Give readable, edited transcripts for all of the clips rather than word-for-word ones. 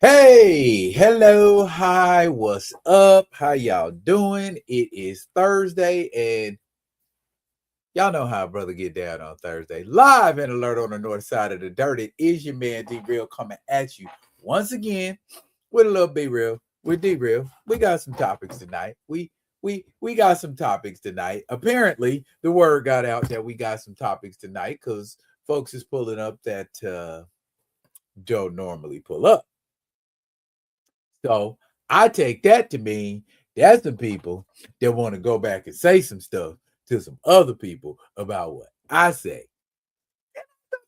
Hey, hello, hi, what's up? How y'all doing? It is Thursday, and y'all know how a brother get down on Thursday. Live and alert on the north side of the dirt. It is your man D Real coming at you once again with a little B Real. With D Real, we got some topics tonight. We got some topics tonight. Apparently, the word got out that we got some topics tonight because folks is pulling up that don't normally pull up. So I take that to mean that's the people that want to go back and say some stuff to some other people about what I say.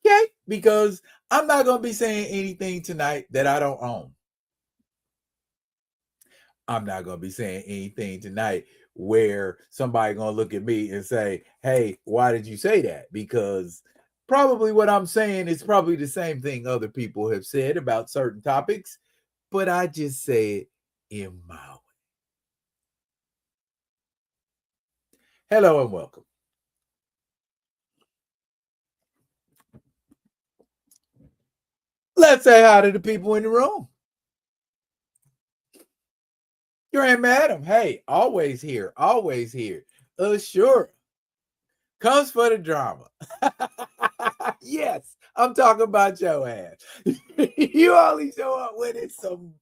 Okay, because I'm not going to be saying anything tonight that I don't own. I'm not going to be saying anything tonight where somebody going to look at me and say, "Hey, why did you say that?" Because probably what I'm saying is probably the same thing other people have said about certain topics, but I just say it in my way. Hello and welcome. Let's say hi to the people in the room. Grand Madam, hey, always here, always here. Sure. Comes for the drama. Yes, I'm talking about your ass. You only show up when it's some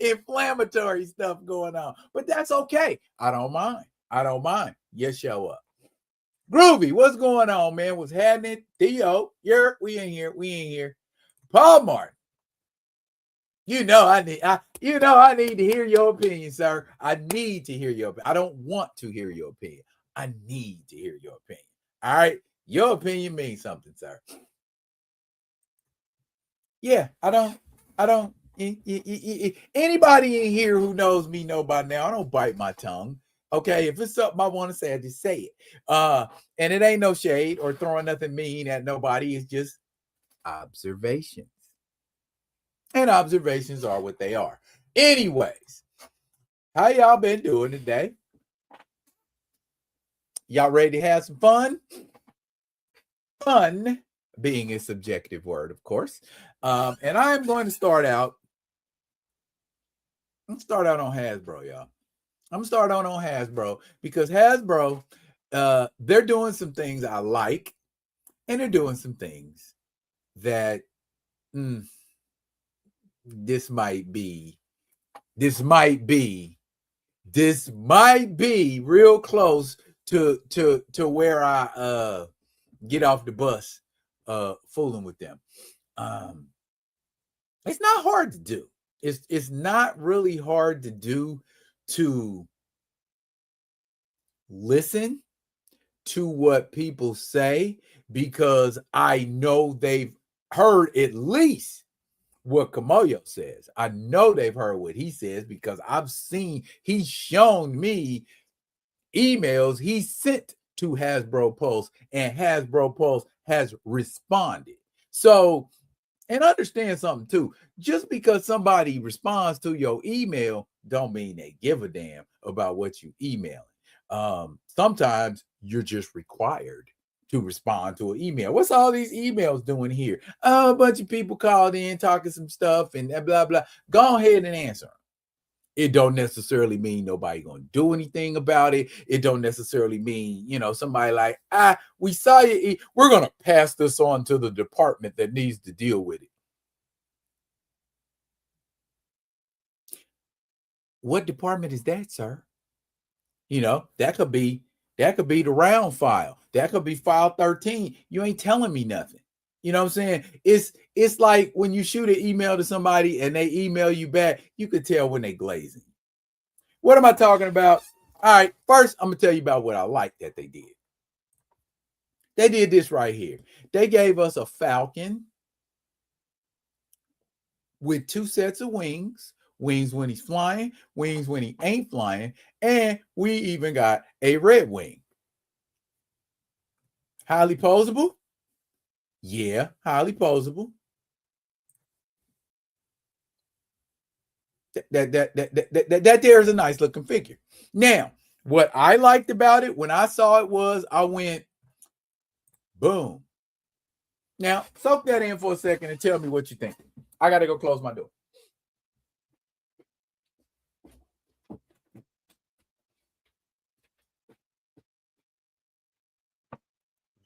inflammatory stuff going on, but that's okay. I don't mind. I don't mind. You show up. Groovy, what's going on, man? What's happening? Theo, we ain't here. We ain't here. Paul Martin. I need to hear your opinion, sir. I need to hear your opinion. I don't want to hear your opinion. I need to hear your opinion. All right. Your opinion means something, sir. Yeah, I don't. Anybody in here who knows me know by now, I don't bite my tongue. Okay, if it's something I want to say, I just say it. And it ain't no shade or throwing nothing mean at nobody. It's just observations. And observations are what they are. Anyways, how y'all been doing today? Y'all ready to have some fun? Fun being a subjective word, of course. And I'm going to start out. I'm start out on Hasbro, y'all. I'm start out on Hasbro because Hasbro, they're doing some things I like, and they're doing some things that this might be real close to where I get off the bus fooling with them. It's not hard to do. It's not really hard to do to listen to what people say because I know they've heard at least what Kamoyo says. I know they've heard what he says because he's shown me emails he sent to Hasbro Pulse, and Hasbro Pulse has responded. So, and understand something too. Just because somebody responds to your email, don't mean they give a damn about what you email. Sometimes you're just required to respond to an email. What's all these emails doing here? A bunch of people called in talking some stuff and blah blah. Go ahead and answer them. It don't necessarily mean nobody gonna do anything about it. It don't necessarily mean, somebody like, we saw you. We're gonna pass this on to the department that needs to deal with it. What department is that, sir? That could be the round file. That could be file 13. You ain't telling me nothing. You know what I'm saying? It's like when you shoot an email to somebody and they email you back, you could tell when they glazing. What am I talking about? All right, first I'm gonna tell you about what I like that they did. They did this right here. They gave us a falcon with 2 sets of wings when he's flying, wings when he ain't flying, and we even got a red wing. Highly posable? Yeah, highly posable. That there is a nice looking figure. Now, what I liked about it when I saw it was I went, boom. Now, soak that in for a second and tell me what you think. I got to go close my door.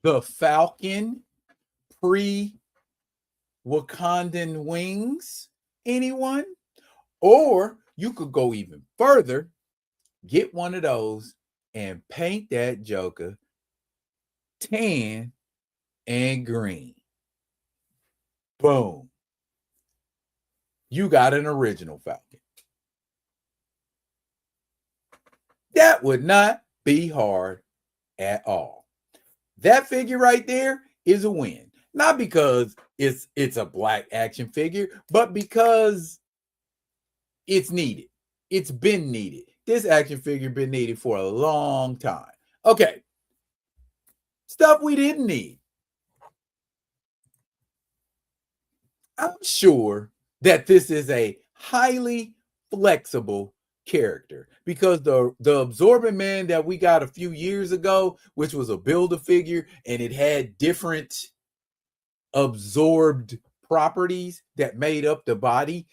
the Falcon pre-Wakandan wings? Anyone? Or you could go even further, get one of those and paint that joker tan and green. Boom. You got an original Falcon. That would not be hard at all. That figure right there is a win. Not because it's a black action figure, but because it's needed. It's been needed. This action figure been needed for a long time. Okay. Stuff we didn't need. I'm sure that this is a highly flexible character because the Absorbent Man that we got a few years ago, which was a Build-A-Figure, and it had different absorbed properties that made up the body,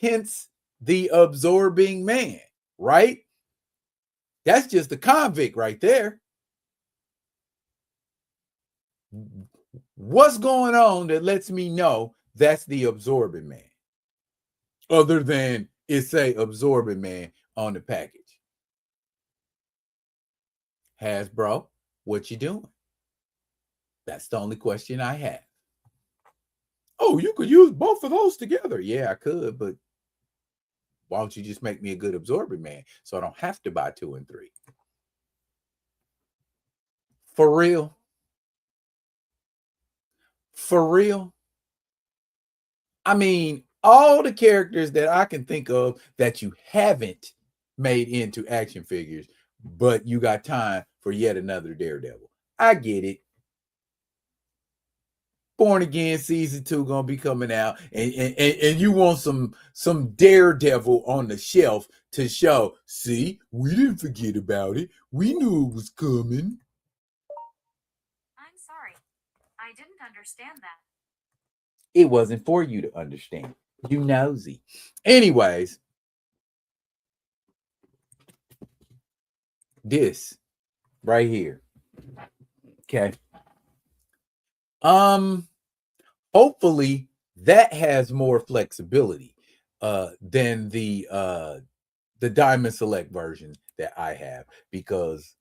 hence the Absorbing Man, right? That's just a convict right there. What's going on that lets me know that's the Absorbing Man? Other than it say Absorbing Man on the package. Hasbro, what you doing? That's the only question I have. Oh, you could use both of those together. Yeah, I could, but why don't you just make me a good Absorbing Man so I don't have to buy 2 and 3? For real? For real? I mean, all the characters that I can think of that you haven't made into action figures, but you got time for yet another Daredevil. I get it. Born Again season 2 gonna be coming out, and you want some Daredevil on the shelf to show. See, we didn't forget about it. We knew it was coming. I'm sorry, I didn't understand that. It wasn't for you to understand. You nosy. Anyways, this right here. Okay. Hopefully that has more flexibility than the Diamond Select version that I have, because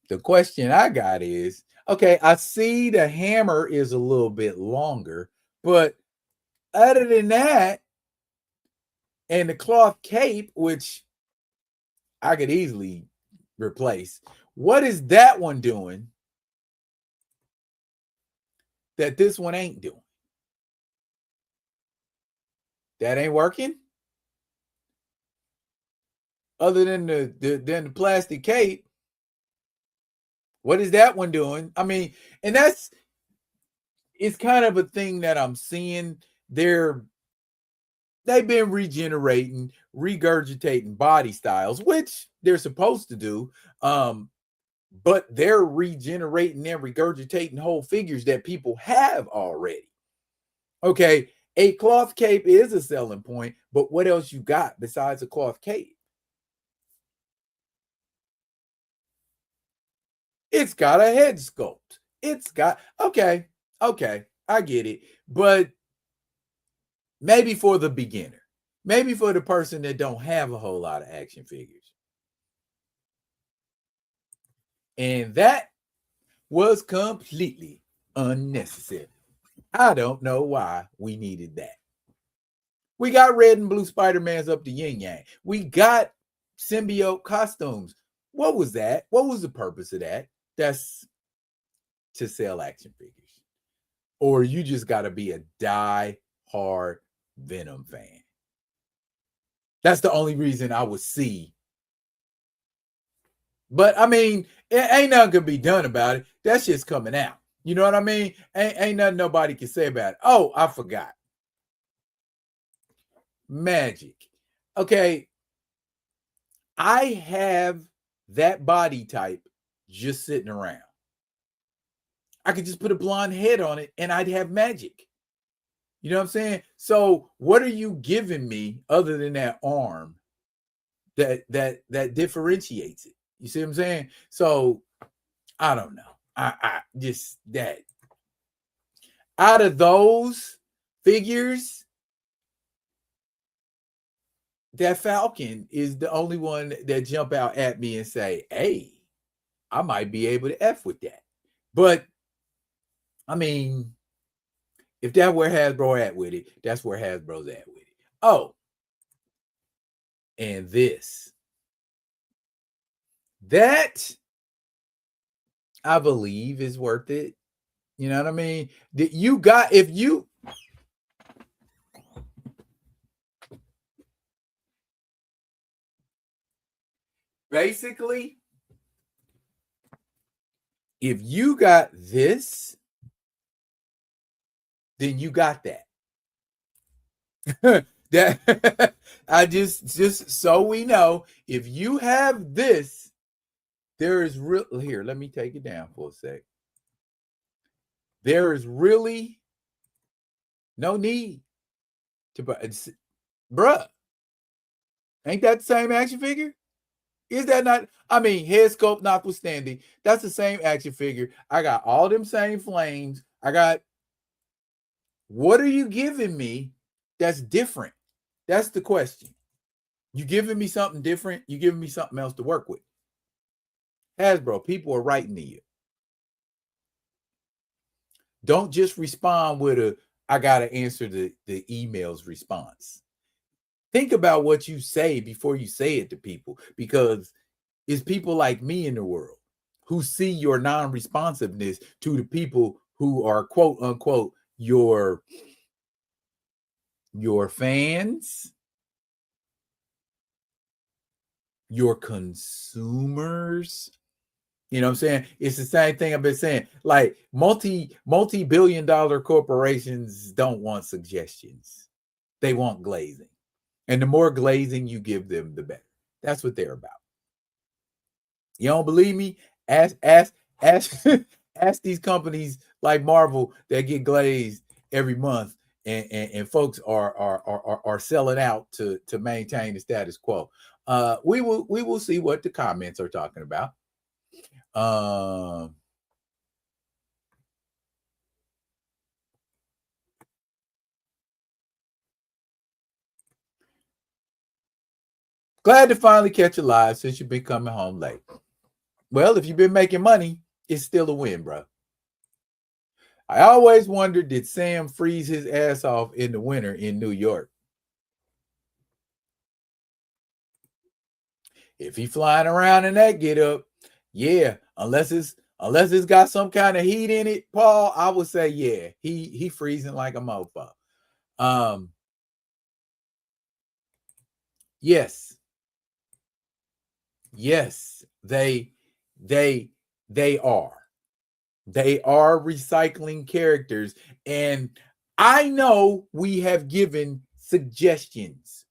the question I got is, okay, I see the hammer is a little bit longer, but other than that, and the cloth cape, which I could easily replace, what is that one doing that this one ain't doing? That ain't working? Other than the plastic cape, what is that one doing? I mean, and it's kind of a thing that I'm seeing. They've been regenerating, regurgitating body styles, which they're supposed to do. But they're regenerating and regurgitating whole figures that people have already. Okay, a cloth cape is a selling point, but what else you got besides a cloth cape? It's got a head sculpt. It's got, okay, I get it. But maybe for the beginner, maybe for the person that don't have a whole lot of action figures. And that was completely unnecessary. I don't know why we needed that. We got red and blue Spider-Mans up to yin yang. We got symbiote costumes. What was that? What was the purpose of that? That's to sell action figures. Or you just got to be a die-hard Venom fan. That's the only reason I would see. But I mean, ain't nothing can be done about it. That shit's coming out. You know what I mean? Ain't nothing nobody can say about it. Oh, I forgot. Magic. Okay. I have that body type just sitting around. I could just put a blonde head on it and I'd have Magic. You know what I'm saying? So what are you giving me other than that arm that differentiates it? You see what I'm saying? So I don't know. I just that out of those figures, that Falcon is the only one that jump out at me and say, hey, I might be able to F with that. But I mean, if that's where Hasbro at with it, that's where Hasbro's at with it. Oh, and this. That I believe is worth it. You know what I mean? That you got if you basically if you got this, then you got that. That I just so we know, if you have this, there is real here. Let me take it down for a sec. There is really no need to buy, bruh. Ain't that the same action figure? Is that not? I mean, head sculpt notwithstanding, that's the same action figure. I got all them same flames. I got. What are you giving me that's different? That's the question. You giving me something different? You giving me something else to work with? Hasbro, people are writing to you. Don't just respond with a, I got to answer the email's response. Think about what you say before you say it to people, because it's people like me in the world who see your non-responsiveness to the people who are quote unquote your fans, your consumers. You know what I'm saying? It's the same thing I've been saying. Like multi-billion-dollar corporations don't want suggestions. They want glazing. And the more glazing you give them, the better. That's what they're about. You don't believe me? Ask ask these companies like Marvel that get glazed every month, and folks are selling out to maintain the status quo. We will see what the comments are talking about. Glad to finally catch you live since you've been coming home late. Well, if you've been making money, it's still a win, bro. I always wondered, did Sam freeze his ass off in the winter in New York? If he flying around in that get up, yeah, unless it's got some kind of heat in it, Paul, I would say yeah, he freezing like a mofo. Yes, they are. They are recycling characters, and I know we have given suggestions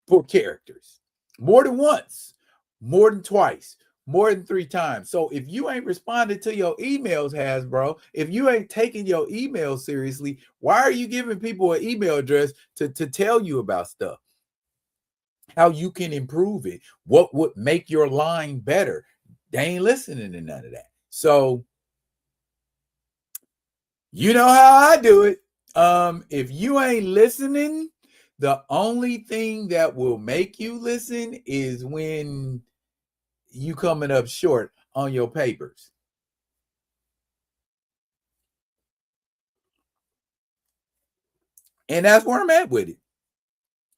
for characters more than once, more than twice, more than 3 times. So if you ain't responded to your emails, Hasbro, if you ain't taking your emails seriously, why are you giving people an email address to tell you about stuff? How you can improve it? What would make your line better? They ain't listening to none of that. So you know how I do it. If you ain't listening, the only thing that will make you listen is when you coming up short on your papers. And that's where I'm at with it.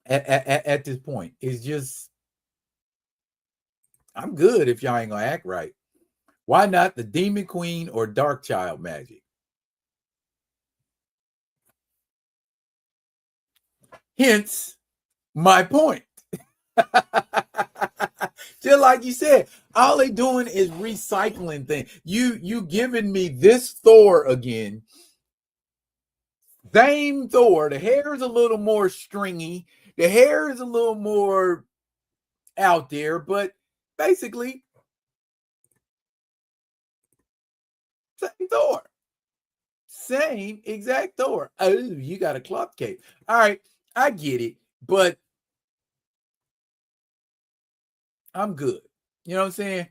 At this point, it's just I'm good if y'all ain't gonna act right. Why not the Demon Queen or Dark Child magic? Hence my point. Just like you said, all they doing is recycling things. You giving me this Thor again. Same Thor. The hair is a little more stringy. The hair is a little more out there, but basically same Thor. Same exact Thor. Oh, you got a cloth cape. All right, I get it, but I'm good. You know what I'm saying?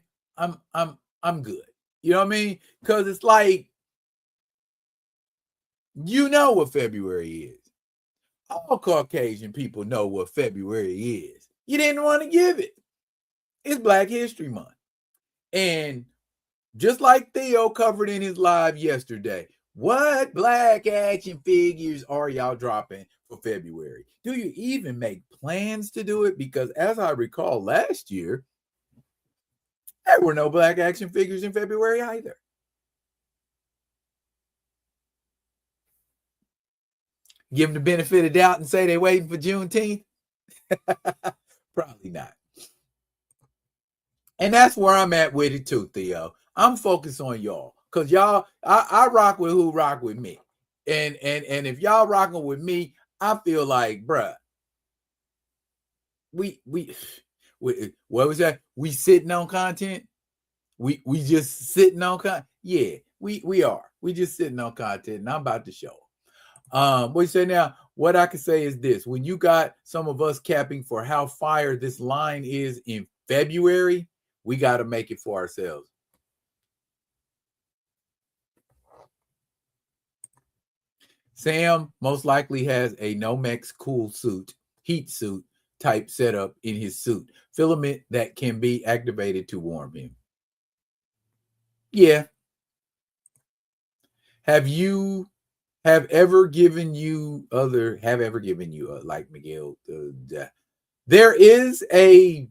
I'm good. You know what I mean? Because it's like, you know what February is. All Caucasian people know what February is. You didn't want to give it. It's Black History Month. And just like Theo covered in his live yesterday, what Black action figures are y'all dropping for February? Do you even make plans to do it? Because as I recall last year, there were no Black action figures in February either. Give them the benefit of doubt and say they're waiting for Juneteenth? Probably not. And that's where I'm at with it too, Theo. I'm focused on y'all. Because y'all, I rock with who rock with me. And if y'all rocking with me, I feel like, bruh, we what was that? We sitting on content? We just sitting on content? Yeah, we are. We just sitting on content, and I'm about to show. What you say now? What I can say is this: when you got some of us capping for how fire this line is in February, we got to make it for ourselves. Sam most likely has a Nomex cool suit, heat suit type setup in his suit, filament that can be activated to warm him. Yeah. Have ever given you like Miguel? There is a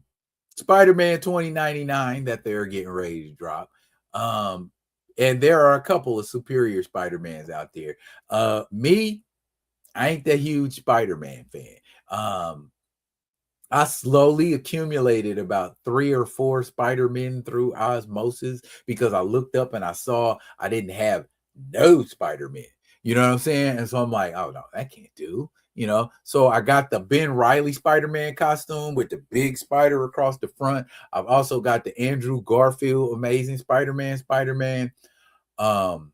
Spider-Man 2099 that they're getting ready to drop. And there are a couple of superior Spider-Mans out there. Me, I ain't that huge Spider-Man fan. I slowly accumulated about 3 or 4 Spider-Men through osmosis because I looked up and I saw I didn't have no Spider-Man. You know what I'm saying? And so I'm like, oh no, that can't do. You know, so I got the Ben Reilly Spider-Man costume with the big spider across the front. I've also got the Andrew Garfield Amazing Spider-Man. And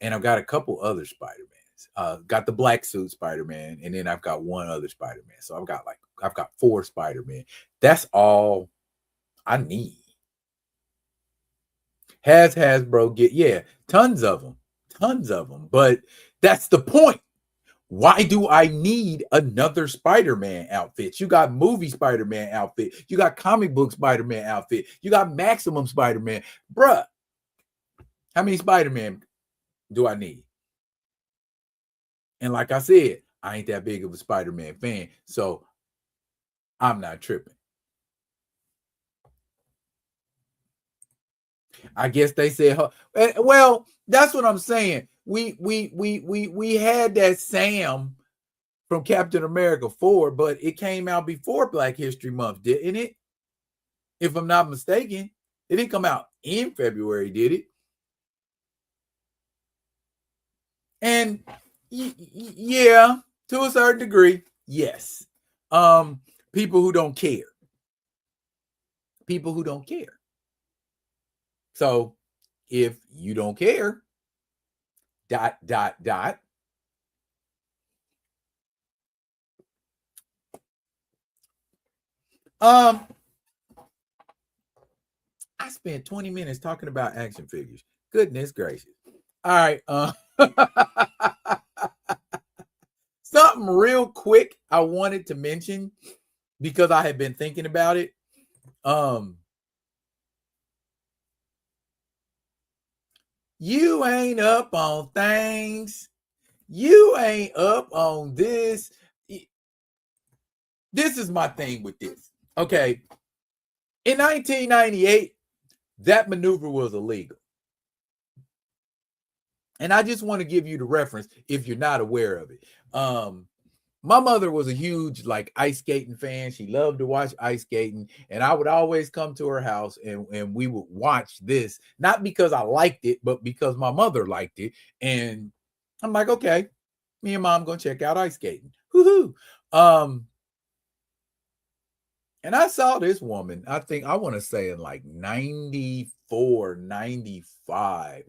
I've got a couple other Spider-Mans. Got the black suit Spider-Man, and then I've got one other Spider-Man. So I've got 4 Spider-Man. That's all I need. Has Hasbro get tons of them. But that's the point. Why do I need another Spider-Man outfit? You got movie Spider-Man outfit. You got comic book Spider-Man outfit. You got Maximum Spider-Man. Bruh, how many Spider-Man do I need? And like I said, I ain't that big of a Spider-Man fan, so I'm not tripping. I guess they said, well, that's what I'm saying. We had that Sam from Captain America 4, but it came out before Black History Month, didn't it? If I'm not mistaken, it didn't come out in February, did it? And yeah, to a certain degree, yes. People who don't care. So if you don't care, ... I spent 20 minutes talking about action figures. Goodness gracious. All right. Something real quick I wanted to mention because I had been thinking about it. You ain't up on things. You ain't up on this. This is my thing with this. Okay. In 1998, that maneuver was illegal. And I just want to give you the reference if you're not aware of it. My mother was a huge like ice skating fan. She loved to watch ice skating, and I would always come to her house and we would watch this, not because I liked it, but because my mother liked it. And I'm like, okay, me and mom gonna check out ice skating. Woohoo. And I saw this woman, I think I want to say in like 94, 95.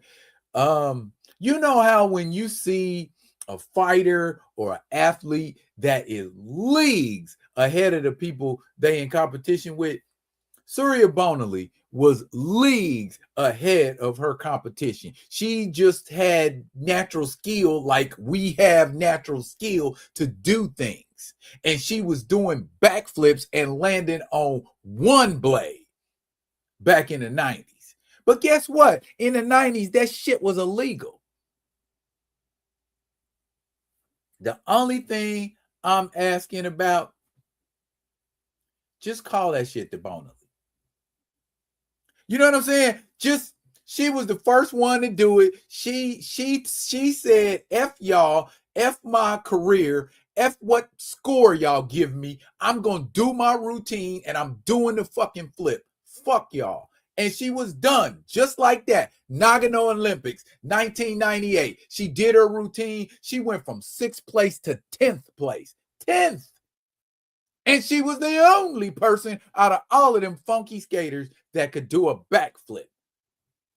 You know how when you see a fighter or an athlete that is leagues ahead of the people they in competition with, Surya Bonali was leagues ahead of her competition. She just had natural skill, like we have natural skill to do things. And she was doing backflips and landing on one blade back in the 90s. But guess what? In the 90s, that shit was illegal. The only thing I'm asking about, just call that shit the Bona. You know what I'm saying? Just she was the first one to do it. She said, F y'all, F my career, F what score y'all give me. I'm gonna do my routine and I'm doing the fucking flip. Fuck y'all. And she was done just like that. Nagano Olympics, 1998. She did her routine. She went from 6th place to 10th place. 10th. And she was the only person out of all of them funky skaters that could do a backflip.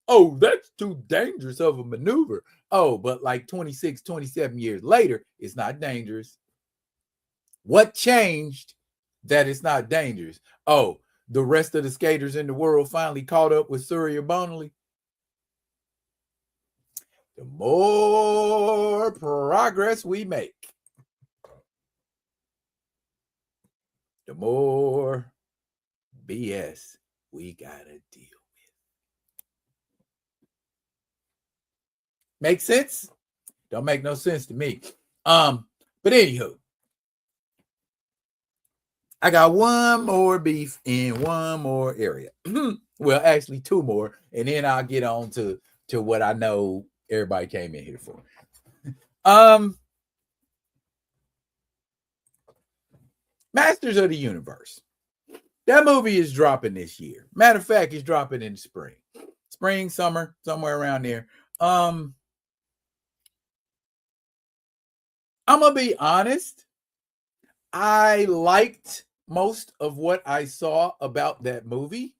Oh, that's too dangerous of a maneuver. Oh, but like 26, 27 years later, it's not dangerous. What changed that it's not dangerous? Oh, the rest of the skaters in the world finally caught up with Surya Bonali. The more progress we make, the more BS we gotta deal with. Make sense? Don't make no sense to me. But anywho, I got one more beef in one more area. Well, actually 2 more, and then I'll get on to what I know everybody came in here for. Masters of the Universe. That movie is dropping this year. Matter of fact, it's dropping in the spring, summer, somewhere around there. I'm gonna be honest. I liked most of what I saw about that movie.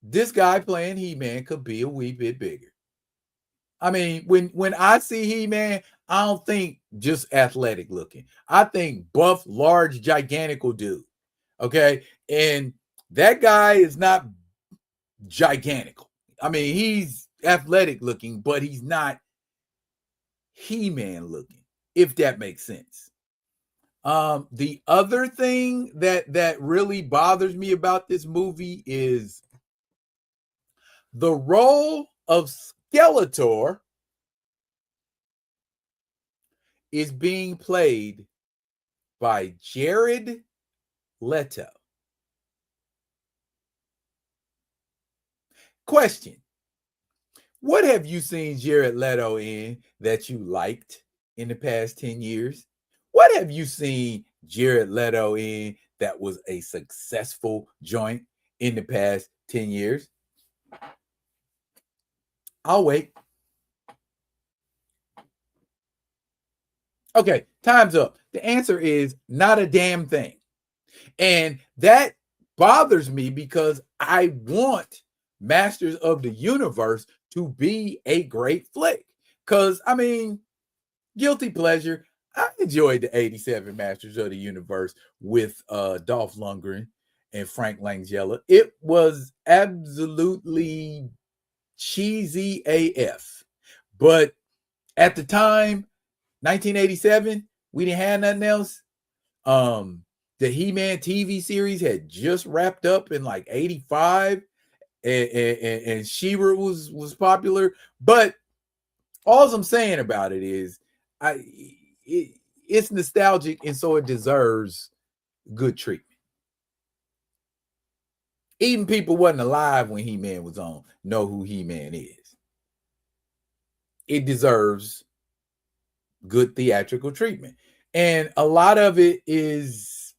This guy playing He-Man could be a wee bit bigger. I mean, when I see He-Man, I don't think just athletic looking. I think buff, large, gigantical dude. Okay. And that guy is not gigantical. I mean, he's athletic looking, but he's not He-Man looking, if that makes sense. The other thing that really bothers me about this movie is the role of Skeletor is being played by Jared Leto. Question: what have you seen Jared Leto in that you liked in the past 10 years? What have you seen Jared Leto in that was a successful joint in the past 10 years? I'll wait. Okay, time's up. The answer is not a damn thing. And that bothers me because I want Masters of the Universe to be a great flick. Because, I mean, guilty pleasure. I enjoyed the 87 Masters of the Universe with Dolph Lundgren and Frank Langella. It was absolutely cheesy AF. But at the time, 1987, we didn't have nothing else. The He-Man TV series had just wrapped up in like 85, and She-Ra was popular. But all I'm saying about it is it's nostalgic, and so it deserves good treatment. Even people wasn't alive when He-Man was on know who He-Man is. It deserves good theatrical treatment. And a lot of it is,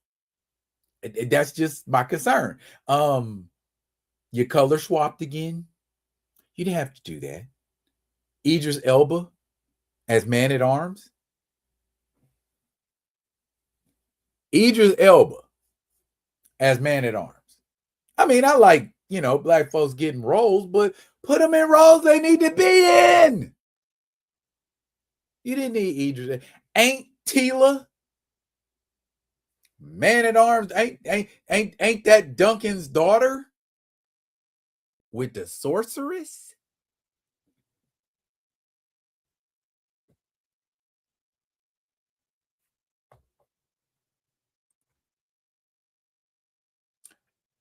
that's just my concern. You color swapped again. You didn't have to do that. Idris Elba as Man-at-Arms. Idris Elba as Man-at-Arms. I mean, I like, black folks getting roles, but put them in roles they need to be in. You didn't need Idris. Ain't Tila Man at Arms ain't that Duncan's daughter with the sorceress?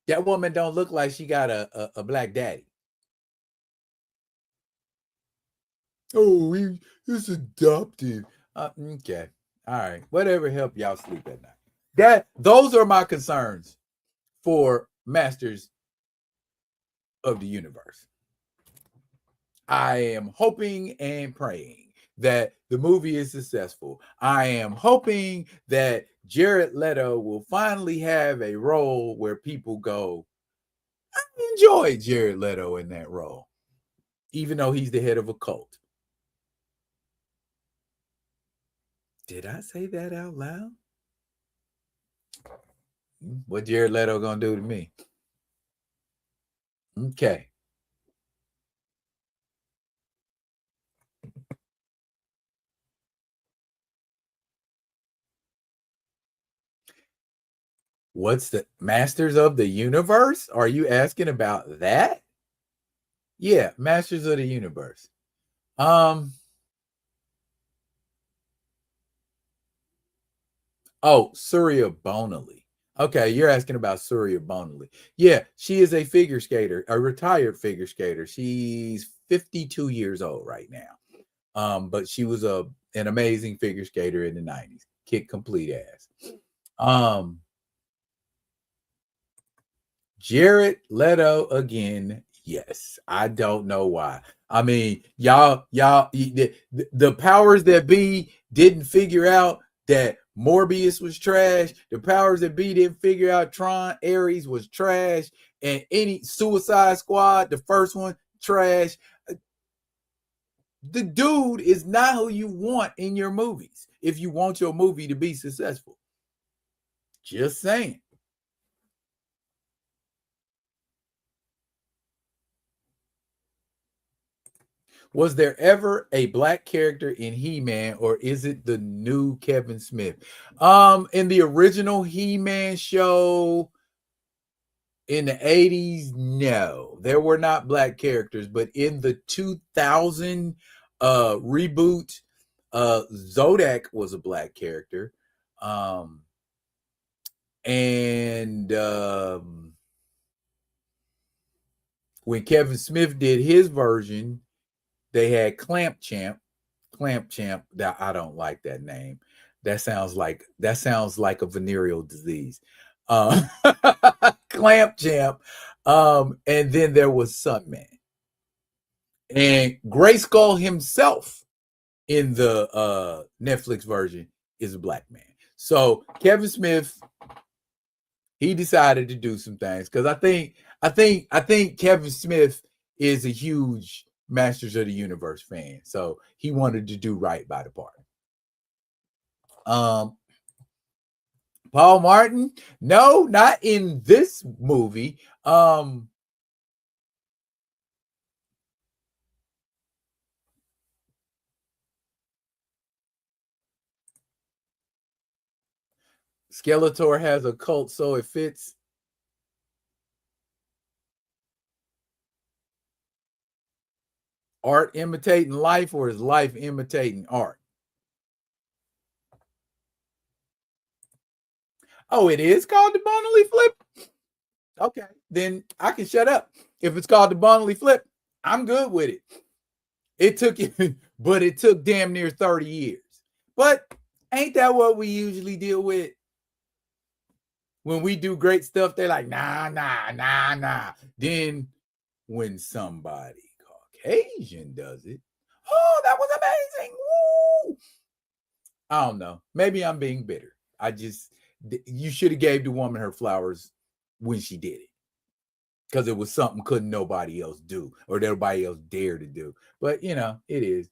That woman don't look like she got a black daddy. Oh, it's adopted. Okay. All right. Whatever help y'all sleep at night. Those are my concerns for Masters of the Universe. I am hoping and praying that the movie is successful. I am hoping that Jared Leto will finally have a role where people go, I enjoy Jared Leto in that role, even though he's the head of a cult. Did I say that out loud? What Jared Leto gonna do to me? Okay. What's the Masters of the Universe? Are you asking about that? Yeah, Masters of the Universe. Oh, Surya Bonali. Okay, you're asking about Surya Bonali. Yeah, she is a figure skater, a retired figure skater. She's 52 years old right now. But she was an amazing figure skater in the 90s. Kick complete ass. Jared Leto again. Yes, I don't know why. I mean, the powers that be didn't figure out that Morbius was trash. The powers that be didn't figure out Tron Ares was trash, and any Suicide Squad, the first one, trash. The dude is not who you want in your movies if you want your movie to be successful. Just saying. Was there ever a black character in He-Man, or is it the new Kevin Smith? In the original He-Man show in the 80s, no, there were not black characters, but in the 2000 reboot, Zodak was a black character. And when Kevin Smith did his version, they had Clamp Champ. That I don't like that name. That sounds like a venereal disease. Clamp Champ. And then there was Sunman. And Grayskull himself in the Netflix version is a black man. So Kevin Smith, he decided to do some things because I think Kevin Smith is a huge Masters of the Universe fan, so he wanted to do right by the part. Paul Martin, no, not in this movie. Skeletor has a cult, so it fits. Art imitating life, or is life imitating art? Oh, it is called the Bonley Flip? Okay, then I can shut up. If it's called the Bonley Flip, I'm good with it. It took but it took damn near 30 years. But ain't that what we usually deal with? When we do great stuff, they're like, nah. Then when somebody Caucasian does it, oh, that was amazing. Woo! I don't know. Maybe I'm being bitter. You should have gave the woman her flowers when she did it, because it was something couldn't nobody else do, or nobody else dare to do. But it is.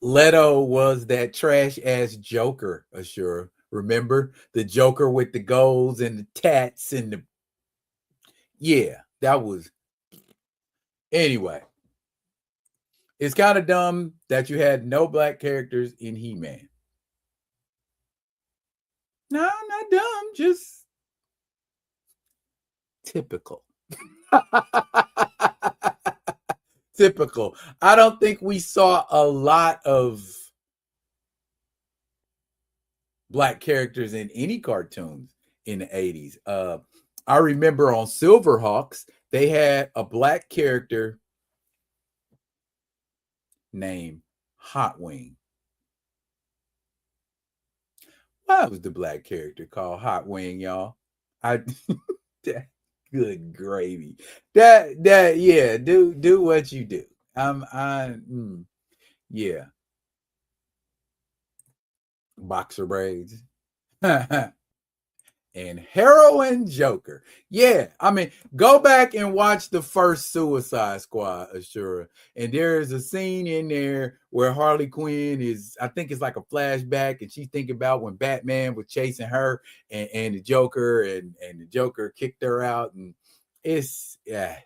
Leto was that trash ass Joker, Ashura. Remember the Joker with the golds and the tats and the that was anyway. It's kind of dumb that you had no black characters in He-Man. No, not dumb, just typical. Typical. I don't think we saw a lot of black characters in any cartoons in the 80s. I remember on Silverhawks, they had a black character named Hot Wing. Why was the black character called Hot Wing, y'all? I good gravy. That yeah, do what you do. Yeah. Boxer braids. And Heroin Joker. Yeah, I mean, go back and watch the first Suicide Squad, Ashura. And there's a scene in there where Harley Quinn is, I think it's like a flashback, and she's thinking about when Batman was chasing her and the Joker, and the Joker kicked her out. And it's, yeah,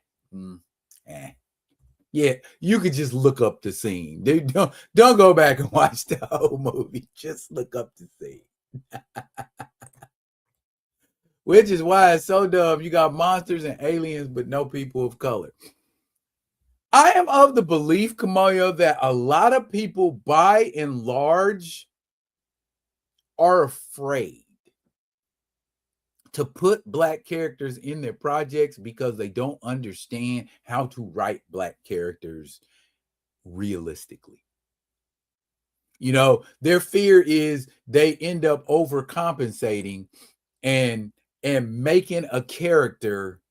yeah, you could just look up the scene. Don't go back and watch the whole movie. Just look up the scene. Which is why it's so dumb. You got monsters and aliens, but no people of color. I am of the belief, Kamoyo, that a lot of people, by and large, are afraid to put black characters in their projects because they don't understand how to write black characters realistically. You know, their fear is they end up overcompensating and making a character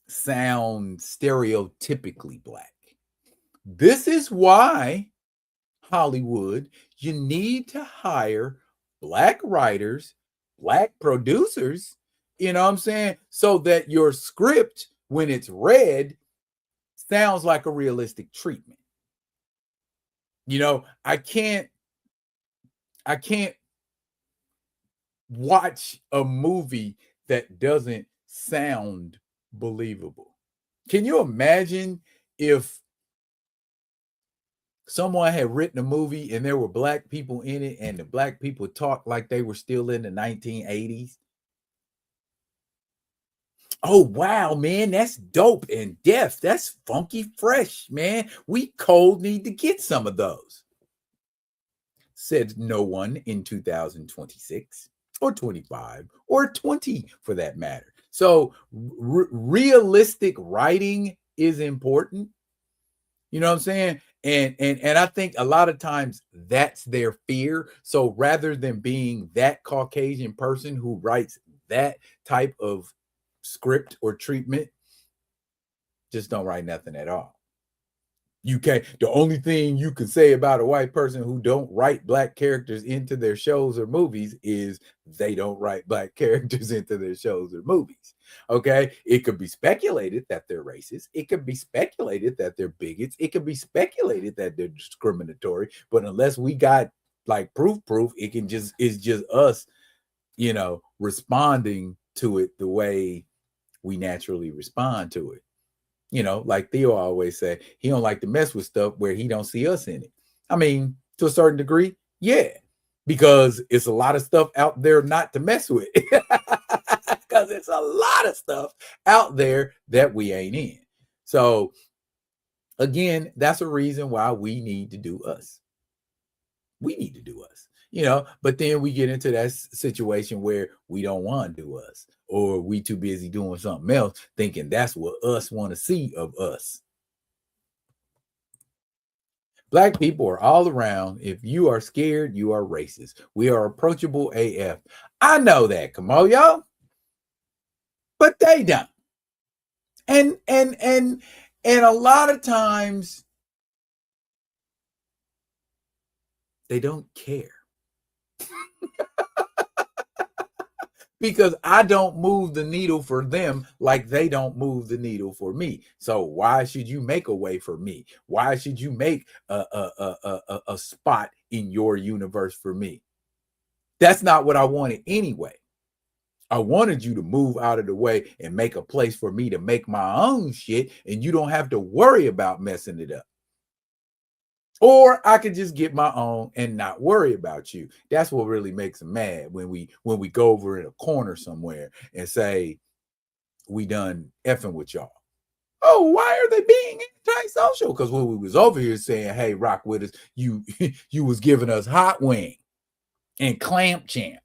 sound stereotypically black. This is why Hollywood, you need to hire black writers, black producers, you know what I'm saying? So that your script, when it's read, sounds like a realistic treatment. You know, I can't watch a movie that doesn't sound believable. Can you imagine if someone had written a movie and there were black people in it and the black people talked like they were still in the 1980s? Oh, wow, man, that's dope and deaf. That's funky fresh, man. We cold need to get some of those. Said no one in 2026 or 25 or 20 for that matter. So realistic writing is important. You know what I'm saying? And I think a lot of times that's their fear. So rather than being that Caucasian person who writes that type of script or treatment, just don't write nothing at all. You can't. The only thing you can say about a white person who don't write black characters into their shows or movies is they don't write black characters into their shows or movies. Okay, it could be speculated that they're racist. It could be speculated that they're bigots. It could be speculated that they're discriminatory. But unless we got like proof, it's just us, you know, responding to it the way we naturally respond to it. You know, like Theo always say, he don't like to mess with stuff where he don't see us in it. I mean, to a certain degree, yeah, because it's a lot of stuff out there not to mess with. Because it's a lot of stuff out there that we ain't in. So again, that's a reason why we need to do us. We need to do us, you know, but then we get into that situation where we don't want to do us, or we too busy doing something else, thinking that's what us want to see of us. Black people are all around. If you are scared, you are racist. We are approachable AF. I know that, come on, y'all. But they don't. And a lot of times they don't care. Because I don't move the needle for them like they don't move the needle for me. So why should you make a way for me? Why should you make a spot in your universe for me? That's not what I wanted anyway. I wanted you to move out of the way and make a place for me to make my own shit, and you don't have to worry about messing it up. Or I could just get my own and not worry about you. That's what really makes them mad when we go over in a corner somewhere and say we done effing with y'all. Oh, why are they being antisocial? Because when we was over here saying, hey, rock with us, you you was giving us hot wing and clamp champ.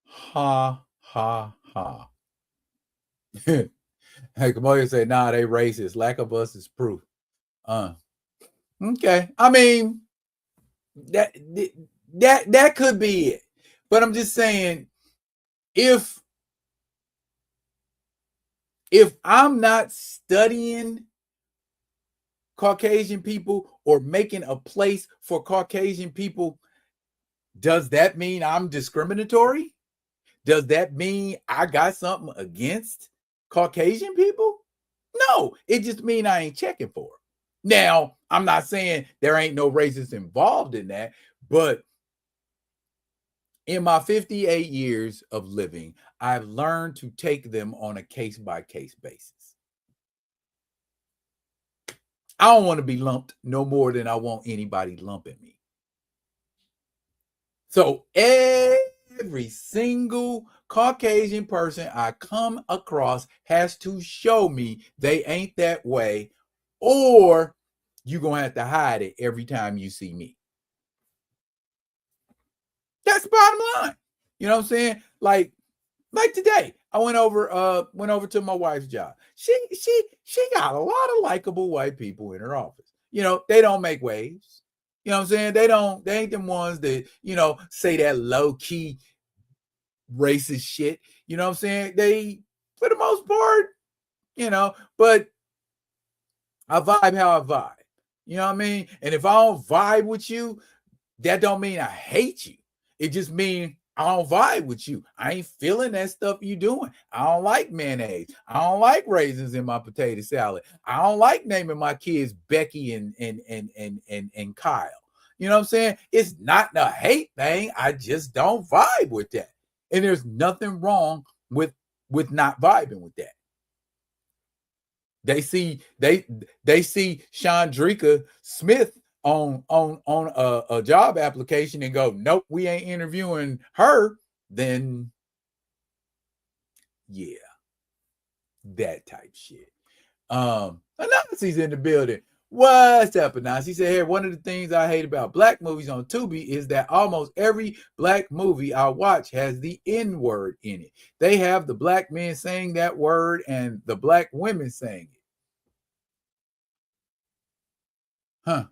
Ha, ha, ha. Hey, Kamoya say, nah, they racist. Lack of us is proof. Okay. I mean, that could be it. But I'm just saying, if I'm not studying Caucasian people or making a place for Caucasian people, does that mean I'm discriminatory? Does that mean I got something against Caucasian people? No, it just means I ain't checking for it. Now, I'm not saying there ain't no racists involved in that, but in my 58 years of living, I've learned to take them on a case-by-case basis. I don't want to be lumped no more than I want anybody lumping me. So every single Caucasian person I come across has to show me they ain't that way, or you're going to have to hide it every time you see me. That's the bottom line. You know what I'm saying? Like today, I went over to my wife's job. She got a lot of likable white people in her office. You know, they don't make waves. You know what I'm saying? They ain't the ones that, you know, say that low key racist shit. You know what I'm saying? They, for the most part, you know, but I vibe how I vibe. You know what I mean? And if I don't vibe with you, that don't mean I hate you. It just means I don't vibe with you. I ain't feeling that stuff you doing. I don't like mayonnaise. I don't like raisins in my potato salad. I don't like naming my kids Becky and Kyle. You know what I'm saying? It's not a hate thing. I just don't vibe with that. And there's nothing wrong with not vibing with that. They see Chandrika Smith on a job application and go, nope, we ain't interviewing her. Then yeah, that type shit. Anansi's in the building. What's up, Anansi? He said, hey, one of the things I hate about black movies on Tubi is that almost every black movie I watch has the N word in it. They have the black men saying that word and the black women saying it. Huh.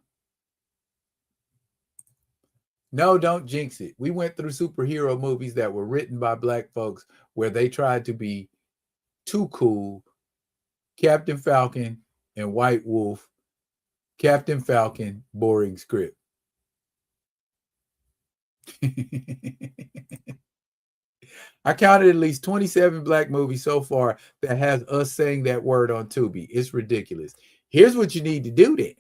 No, don't jinx it. We went through superhero movies that were written by black folks where they tried to be too cool. Captain Falcon and White Wolf. Captain Falcon, boring script. I counted at least 27 black movies so far that has us saying that word on Tubi. It's ridiculous. Here's what you need to do then.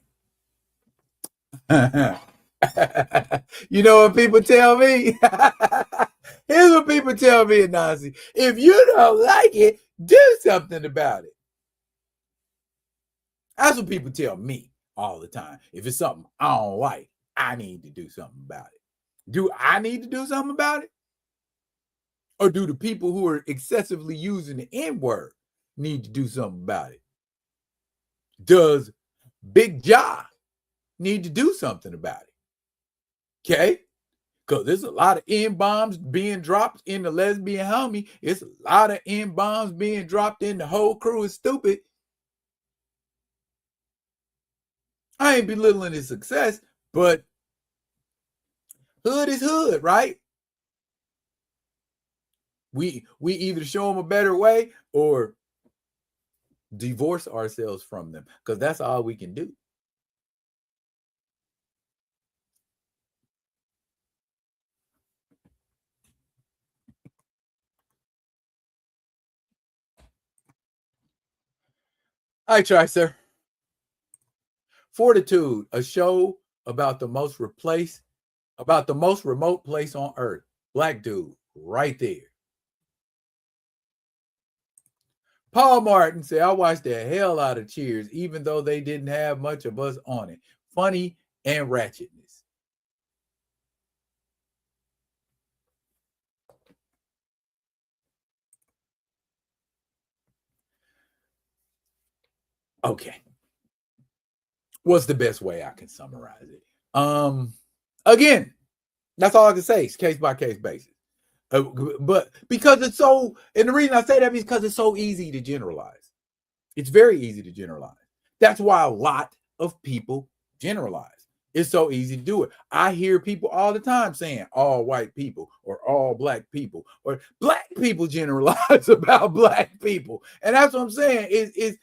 You know what people tell me? Here's what people tell me, Nazi. If you don't like it, do something about it. That's what people tell me all the time. If it's something I don't like, I need to do something about it. Do I need to do something about it? Or do the people who are excessively using the N-word need to do something about it? Does Big Ja need to do something about it? Okay? Because there's a lot of N-bombs being dropped in the lesbian homie. It's a lot of N-bombs being dropped in the whole crew is stupid. I ain't belittling his success, but hood is hood, right? We either show them a better way or divorce ourselves from them, because that's all we can do. I try, sir. Fortitude, a show about the most remote place on earth. Black dude, right there. Paul Martin said, I watched the hell out of Cheers, even though they didn't have much of us on it. Funny and ratchetness. Okay. What's the best way I can summarize it? Again, that's all I can say. It's case by case basis. But because it's so, and the reason I say that is because it's so easy to generalize. It's very easy to generalize. That's why a lot of people generalize. It's so easy to do it. I hear people all the time saying all white people or all black people or black people generalize about black people. And that's what I'm saying.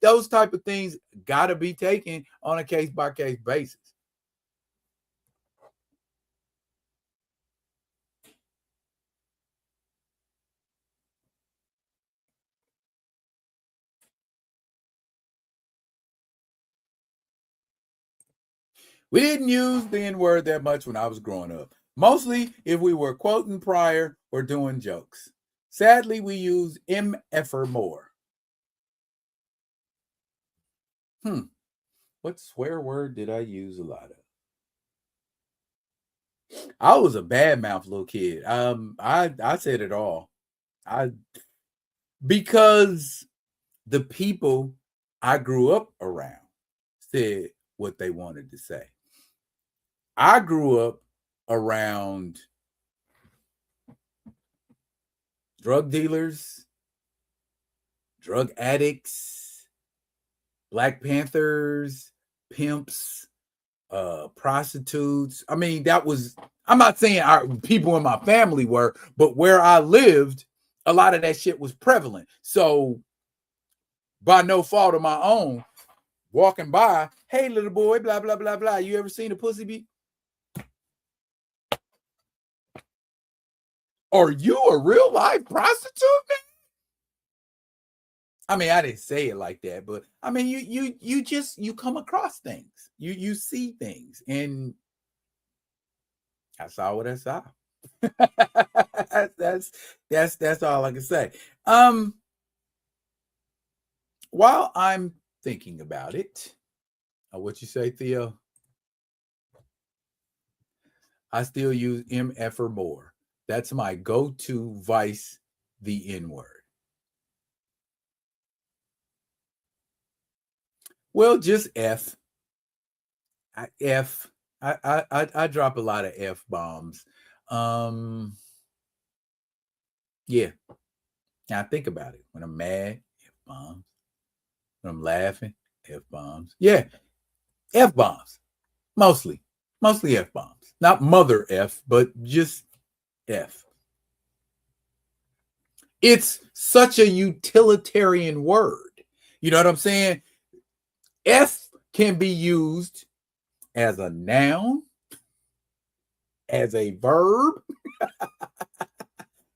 Those type of things got to be taken on a case by case basis. We didn't use the N-word that much when I was growing up. Mostly if we were quoting prior or doing jokes. Sadly, we use MFer more. What swear word did I use a lot of? I was a badmouth little kid. I said it all. Because the people I grew up around said what they wanted to say. I grew up around drug dealers, drug addicts, Black Panthers, pimps, prostitutes. I mean, I'm not saying people in my family were, but where I lived, a lot of that shit was prevalent. So by no fault of my own, walking by, hey, little boy, blah, blah, blah, blah. You ever seen a pussy beat? Are you a real life prostitute, man? I mean, I didn't say it like that, but I mean, you come across things, you see things, and I saw what I saw. that's all I can say. While I'm thinking about it, what you say, Theo? I still use MF or more. That's my go-to vice the N-word. Well, just F. I drop a lot of F bombs. Yeah. Now think about it. When I'm mad, F bombs. When I'm laughing, F bombs. Yeah, F bombs. Mostly F bombs. Not mother F, but just F. It's such a utilitarian word. You know what I'm saying? F can be used as a noun, as a verb,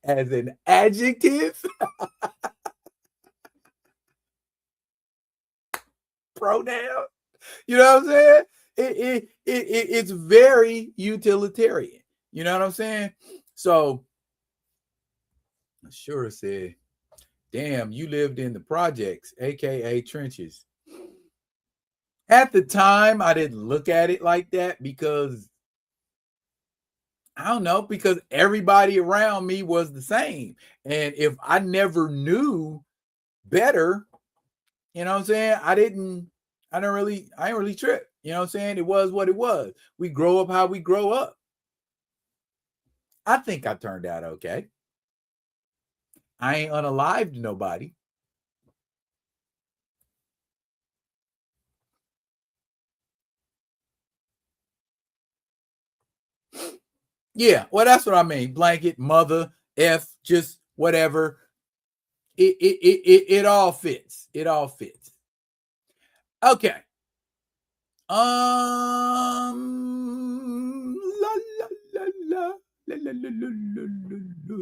as an adjective, pronoun. You know what I'm saying? It's very utilitarian. You know what I'm saying? So Ashura said, damn, you lived in the projects, aka trenches. At the time, I didn't look at it like that because I don't know, because everybody around me was the same. And if I never knew better, you know what I'm saying? I ain't really trip. You know what I'm saying? It was what it was. We grow up how we grow up. I think I turned out okay. I ain't unalived nobody. Yeah, well, that's what I mean. Blanket, mother, F, just whatever. It all fits. It all fits. Okay. La la la la la la la la la la.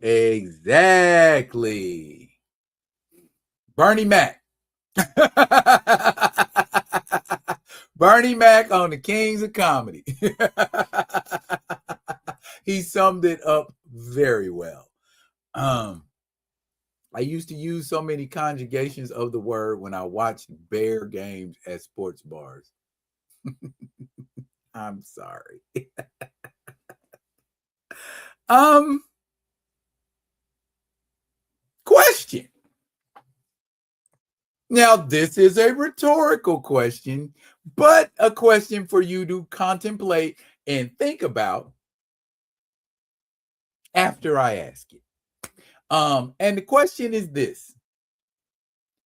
Exactly. Bernie Mac. Bernie Mac on the Kings of Comedy. He summed it up very well. I used to use so many conjugations of the word when I watched Bear games at sports bars. I'm sorry. Question. Now, this is a rhetorical question, but a question for you to contemplate and think about after I ask it. And the question is this.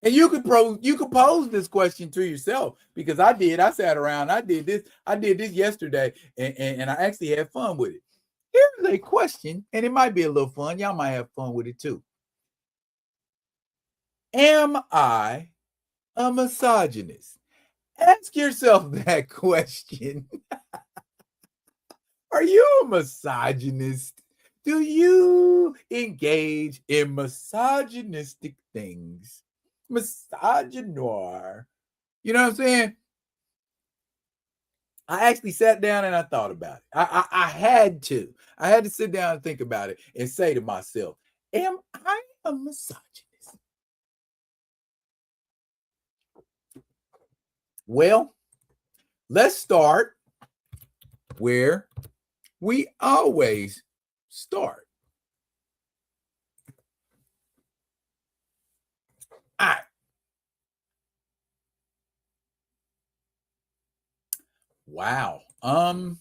And you could pose this question to yourself, because I did. I sat around, I did this yesterday, and I actually had fun with it. Here's a question, and it might be a little fun. Y'all might have fun with it too. Am I a misogynist? Ask yourself that question. Are you a misogynist? Do you engage in misogynistic things? Misogynoir. You know what I'm saying? I actually sat down and I thought about it. I had to. I had to sit down and think about it and say to myself, am I a misogynist? Well, let's start where we always start. All right. Wow. A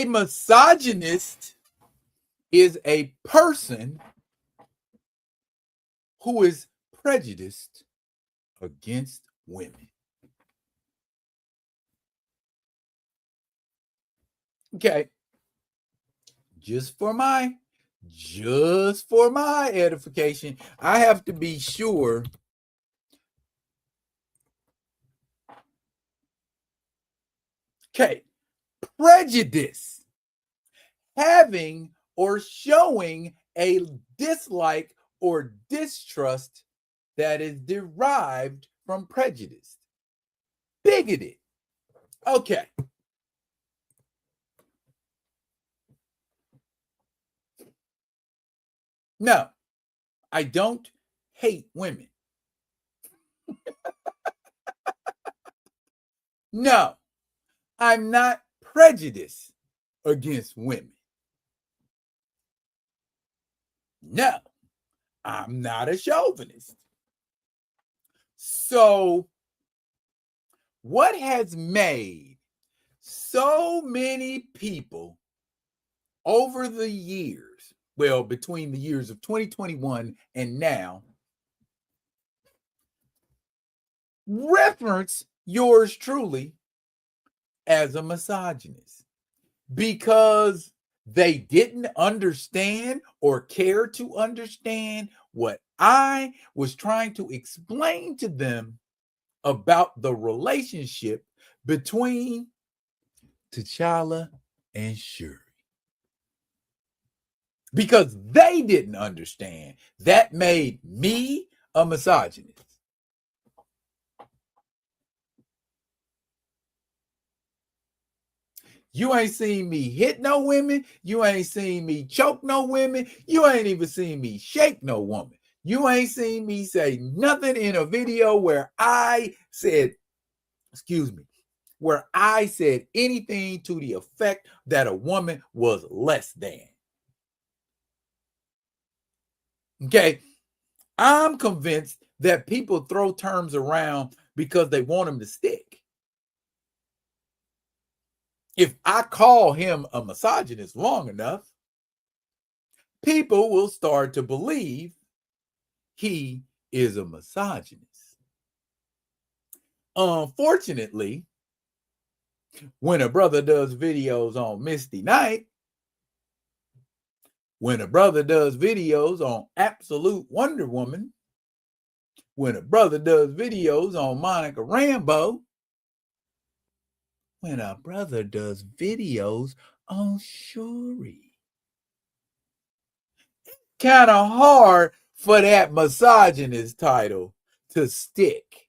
misogynist is a person who is prejudiced against women. Okay. Just for my edification, I have to be sure. Okay. Prejudice. Having or showing a dislike or distrust that is derived from prejudice. Bigoted. Okay. No, I don't hate women. No, I'm not prejudiced against women. No, I'm not a chauvinist. So, what has made so many people over the years, well, between the years of 2021 and now, reference yours truly as a misogynist? Because they didn't understand or care to understand what I was trying to explain to them about the relationship between T'Challa and Shuri. Because they didn't understand. That made me a misogynist. You ain't seen me hit no women. You ain't seen me choke no women. You ain't even seen me shake no woman. You ain't seen me say nothing in a video where I said, where I said anything to the effect that a woman was less than. Okay. I'm convinced that people throw terms around because they want them to stick. If I call him a misogynist long enough, people will start to believe he is a misogynist. Unfortunately, when a brother does videos on Misty Night, when a brother does videos on Absolute Wonder Woman, when a brother does videos on Monica Rambeau, when a brother does videos on Shuri. Kind of hard for that misogynist title to stick.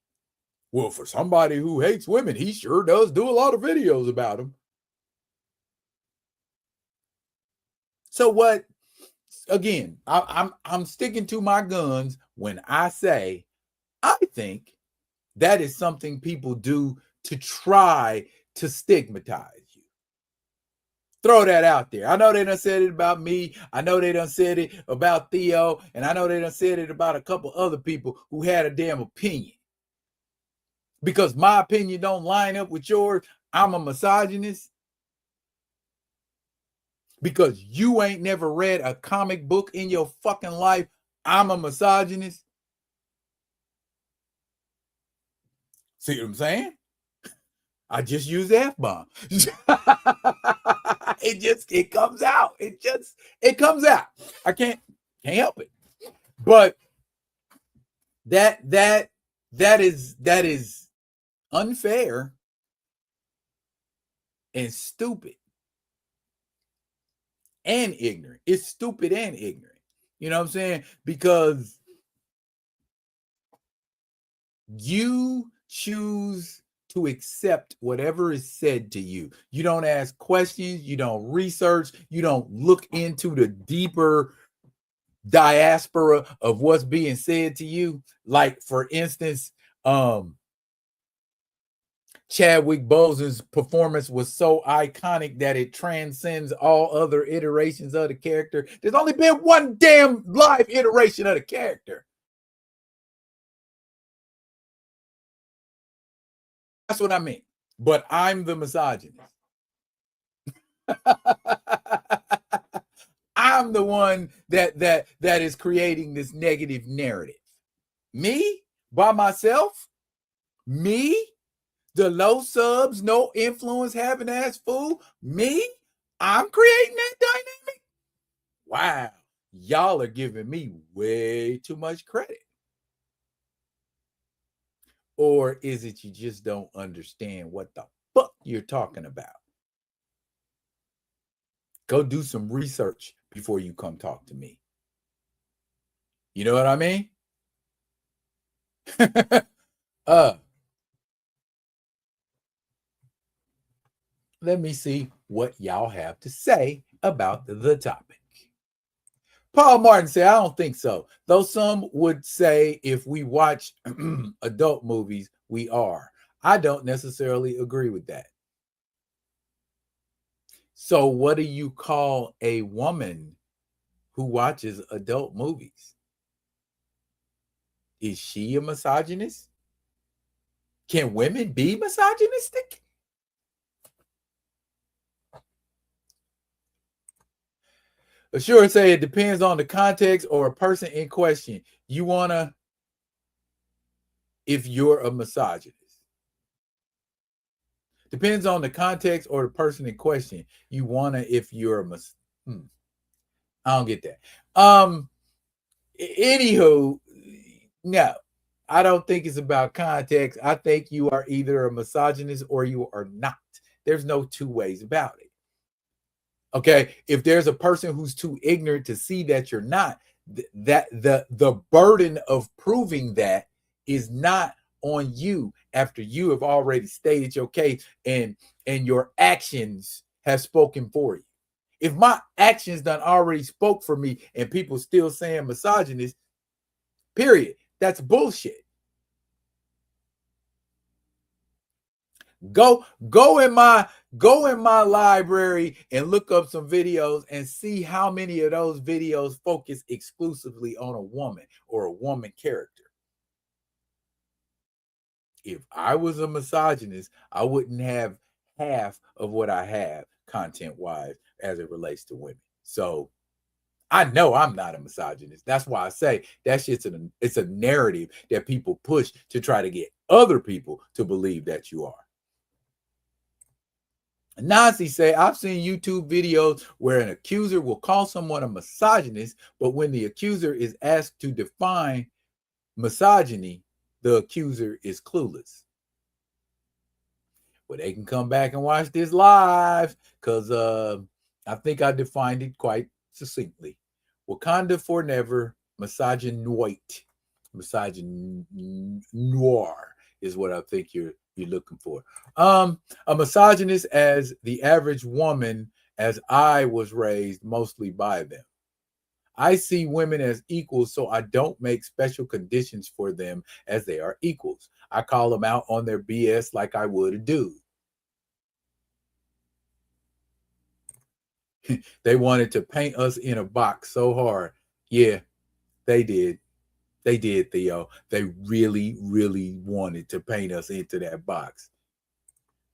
Well, for somebody who hates women, he sure does do a lot of videos about them. So what? Again, I'm sticking to my guns when I say I think that is something people do to try to stigmatize you. Throw that out there. I know they done said it about me. I know they done said it about Theo. And I know they done said it about a couple other people who had a damn opinion. Because my opinion don't line up with yours, I'm a misogynist. Because you ain't never read a comic book in your fucking life, I'm a misogynist. See what I'm saying? I just use the F-bomb. It comes out. It comes out. I can't help it. But that is unfair and stupid and ignorant. It's stupid and ignorant. You know what I'm saying? Because you choose to accept whatever is said to you. You don't ask questions, you don't research, you don't look into the deeper diaspora of what's being said to you. Like, for instance, Chadwick Boseman's performance was so iconic that it transcends all other iterations of the character. There's only been one damn live iteration of the character. That's what I mean. But I'm the misogynist. I'm the one that is creating this negative narrative. Me by myself, me, the low subs, no influence, having ass fool, me, I'm creating that dynamic. Wow, y'all are giving me way too much credit. Or is it you just don't understand what the fuck you're talking about? Go do some research before you come talk to me. You know what I mean? Let me see what y'all have to say about the topic. Paul Martin said, I don't think so. Though some would say if we watch adult movies, we are. I don't necessarily agree with that. So what do you call a woman who watches adult movies? Is she a misogynist? Can women be misogynistic? Sure, say it depends on the context or a person in question. You want to, if you're a misogynist. Depends on the context or the person in question. You want to, if you're a I don't get that. Anywho, no, I don't think it's about context. I think you are either a misogynist or you are not. There's no two ways about it. Okay, if there's a person who's too ignorant to see that you're not, that the burden of proving that is not on you after you have already stated your case and your actions have spoken for you. If my actions done already spoke for me and people still saying misogynist, period, that's bullshit. Go in my library and look up some videos and see how many of those videos focus exclusively on a woman or a woman character. If I was a misogynist, I wouldn't have half of what I have content-wise as it relates to women. So I know I'm not a misogynist. That's why I say that it's a narrative that people push to try to get other people to believe that you are. Nazi say, I've seen YouTube videos where an accuser will call someone a misogynist, but when the accuser is asked to define misogyny, the accuser is clueless. Well, they can come back and watch this live because I think I defined it quite succinctly. Wakanda forever, misogynoid, misogynoir is what I think you're looking for. A misogynist as the average woman, as I was raised mostly by them. I see women as equals, so I don't make special conditions for them as they are equals. I call them out on their BS like I would a dude. They wanted to paint us in a box so hard. Yeah, they did. They did, Theo. They really, really wanted to paint us into that box.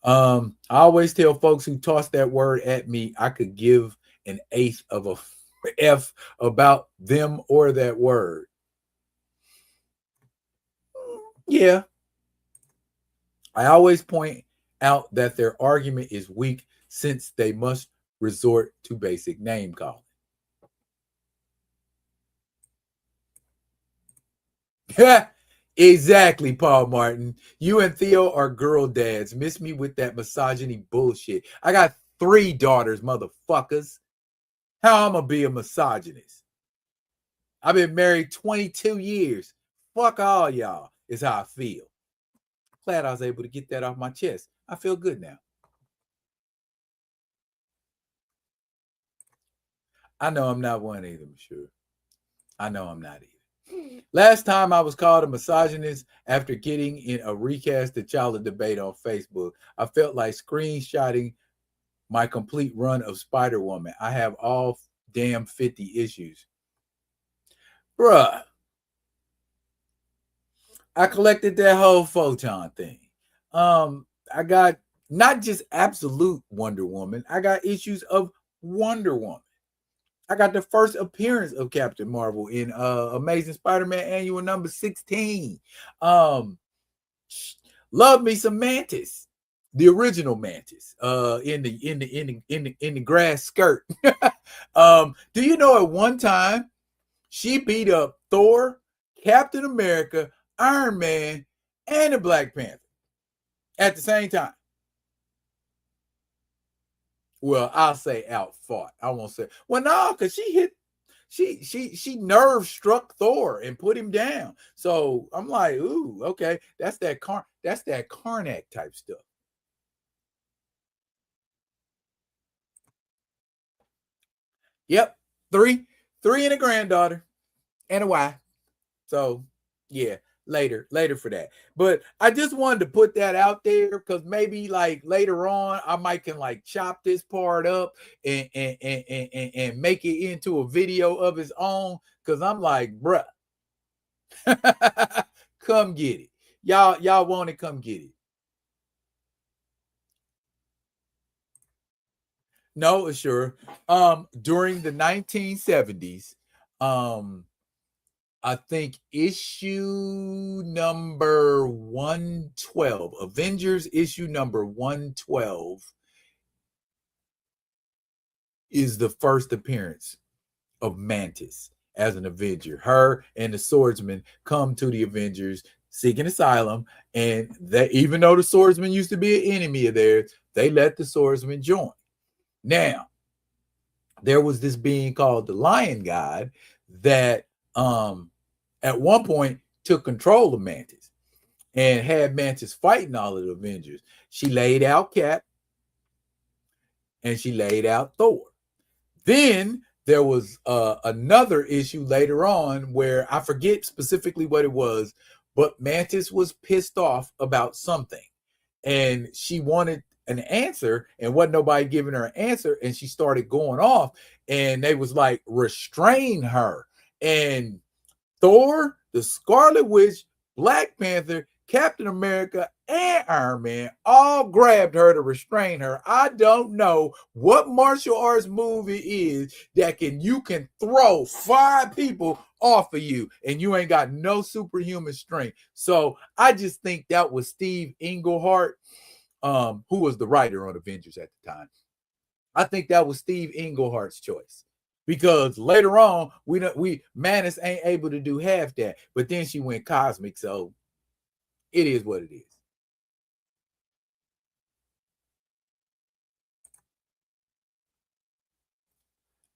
I always tell folks who toss that word at me, I could give an eighth of a F about them or that word. Yeah. I always point out that their argument is weak since they must resort to basic name calling. Yeah, exactly, Paul Martin. You and Theo are girl dads. Miss me with that misogyny bullshit. I got 3 daughters, motherfuckers. How I'm gonna be a misogynist? I've been married 22 years. Fuck all y'all, is how I feel. Glad I was able to get that off my chest. I feel good now. I know I'm not one either, sure. I know I'm not either. Last time I was called a misogynist after getting in a recast T'Challa debate on Facebook. I felt like screenshotting my complete run of Spider-Woman. I have all damn 50 issues. Bruh, I collected that whole photon thing. I got not just absolute Wonder Woman, I got issues of Wonder Woman. I got the first appearance of Captain Marvel in Amazing Spider-Man Annual number 16. Love me some Mantis, the original Mantis, in the grass skirt. Do you know at one time she beat up Thor, Captain America, Iron Man, and the Black Panther at the same time? Well, I'll say outfought. I won't say. Well, no, because she nerve struck Thor and put him down. So I'm like, ooh, okay, that's that Karnak type stuff. Yep, three and a granddaughter and a wife. So yeah, later for that. But I just wanted to put that out there because maybe like later on I might can like chop this part up and make it into a video of its own. Cause I'm like, bruh, come get it. Y'all want it, come get it. No, sure. During the 1970s, I think issue number 112, Avengers issue number 112 is the first appearance of Mantis as an Avenger. Her and the Swordsman come to the Avengers seeking asylum, and that even though the Swordsman used to be an enemy of theirs, they let the Swordsman join. Now, there was this being called the Lion God that at one point took control of Mantis and had Mantis fighting all of the Avengers. She laid out Cap and she laid out Thor. Then there was another issue later on where I forget specifically what it was, but Mantis was pissed off about something and she wanted an answer and wasn't nobody giving her an answer, and she started going off and they was like, restrain her. And Thor, the Scarlet Witch, Black Panther, Captain America, and Iron Man all grabbed her to restrain her. I don't know what martial arts move it is that you can throw 5 people off of you and you ain't got no superhuman strength. So I just think that was Steve Englehart, who was the writer on Avengers at the time. I think that was Steve Englehart's choice. because later on we Manus ain't able to do half that. But then she went cosmic, so it is what it is.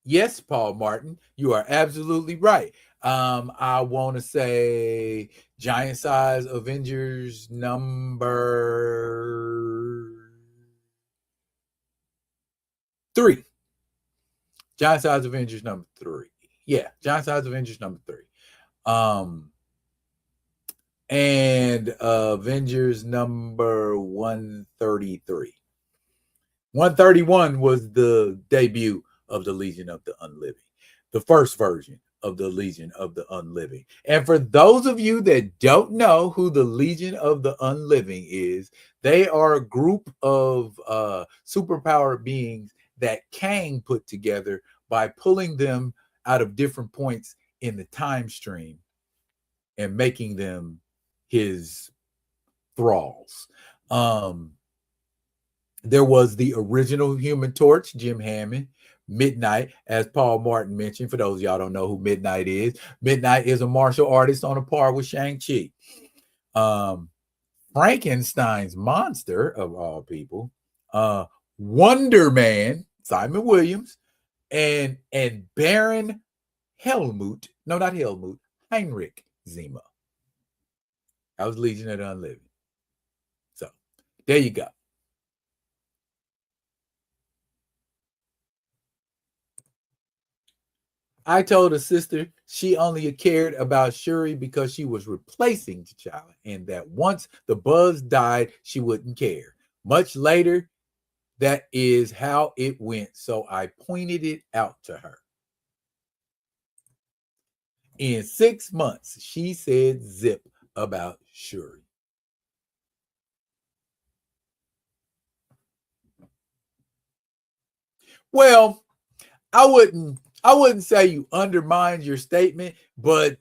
Yes, Paul Martin, you are absolutely right. I want to say Giant Size Avengers number 3. Giant Size Avengers number 3. Yeah, Giant Size Avengers number 3. And Avengers number 133. 131 was the debut of the Legion of the Unliving, the first version of the Legion of the Unliving. And for those of you that don't know who the Legion of the Unliving is, they are a group of superpowered beings that Kang put together by pulling them out of different points in the time stream and making them his thralls. There was the original Human Torch, Jim Hammond. Midnight, as Paul Martin mentioned, for those of y'all don't know who Midnight is, Midnight is a martial artist on a par with Shang-Chi. Frankenstein's monster, of all people, Wonder Man, Simon Williams, and Baron Helmut, no, not Helmut, Heinrich Zima. That was Legion of the Unliving. So there you go. I told her sister she only cared about Shuri because she was replacing T'Challa, and that once the buzz died, she wouldn't care. Much later, that is how it went, so I pointed it out to her. In 6 months, she said zip about Shuri. Well, I wouldn't say you undermined your statement, but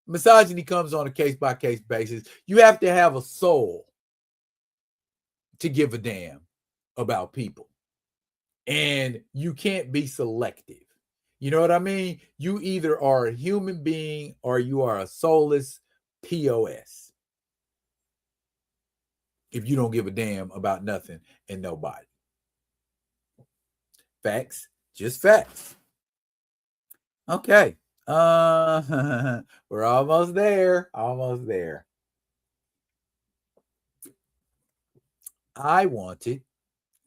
misogyny comes on a case-by-case basis. You have to have a soul to give a damn about people. And you can't be selective. You know what I mean? You either are a human being or you are a soulless POS. If you don't give a damn about nothing and nobody. Facts, just facts. Okay. We're almost there. Almost there. I wanted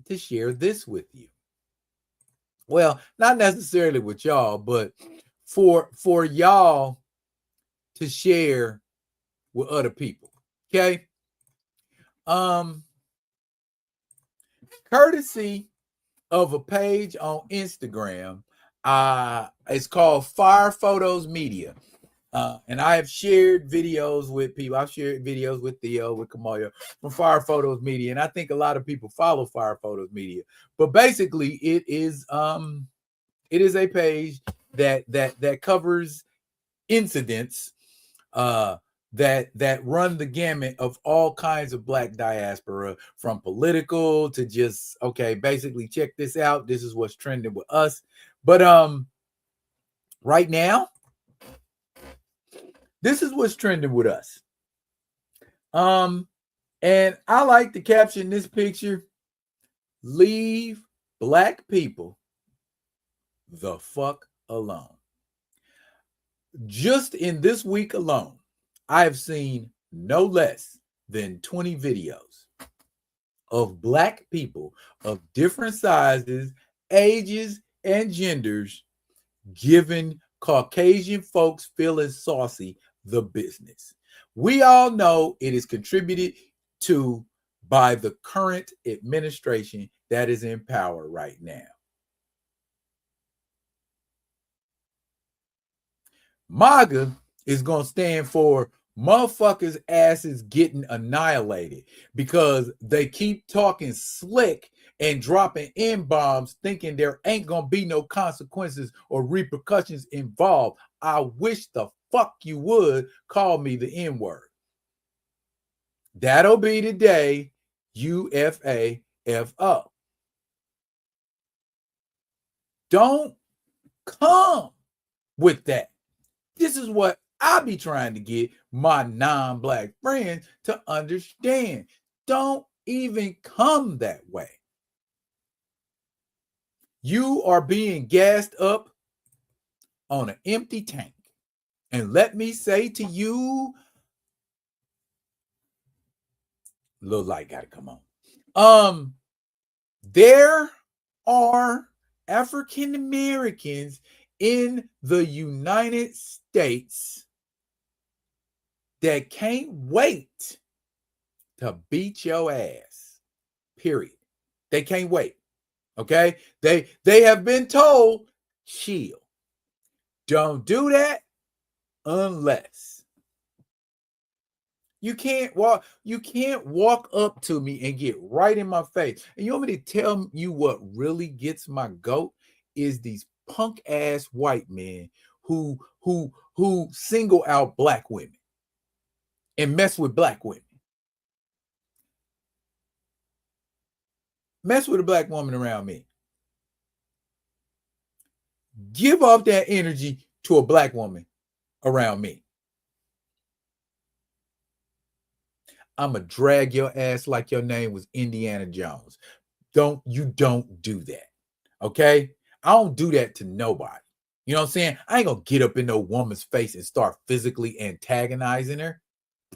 to share this with you. Well, not necessarily with y'all, but for y'all to share with other people. Okay. Courtesy of a page on Instagram. It's called Fire Photos Media. And I have shared videos with people. I've shared videos with Theo, with Kamoya from Fire Photos Media. And I think a lot of people follow Fire Photos Media. But basically, it is a page that covers incidents that run the gamut of all kinds of Black diaspora, from political to just, okay, basically check this out. This is what's trending with us. But right now, this is what's trending with us. And I like to caption this picture: leave Black people the fuck alone. Just in this week alone, I have seen no less than 20 videos of Black people of different sizes, ages, and genders giving Caucasian folks feeling saucy the business. We all know it is contributed to by the current administration that is in power right now. MAGA is going to stand for motherfuckers' asses getting annihilated, because they keep talking slick and dropping N-bombs thinking there ain't going to be no consequences or repercussions involved. I wish the fuck you would call me the N-word. That'll be the day UFAFO. Don't come with that. This is what I be trying to get my non-black friends to understand. Don't even come that way. You are being gassed up on an empty tank. And let me say to you, little light got to come on. There are African Americans in the United States that can't wait to beat your ass. Period. They can't wait. Okay? They have been told, chill. Don't do that unless you can't walk up to me and get right in my face. And you want me to tell you what really gets my goat is these punk ass white men who single out black women and mess with black women. Mess with a black woman around me. Give off that energy to a black woman around me. I'm going to drag your ass like your name was Indiana Jones. Don't do that. Okay? I don't do that to nobody. You know what I'm saying? I ain't going to get up in no woman's face and start physically antagonizing her,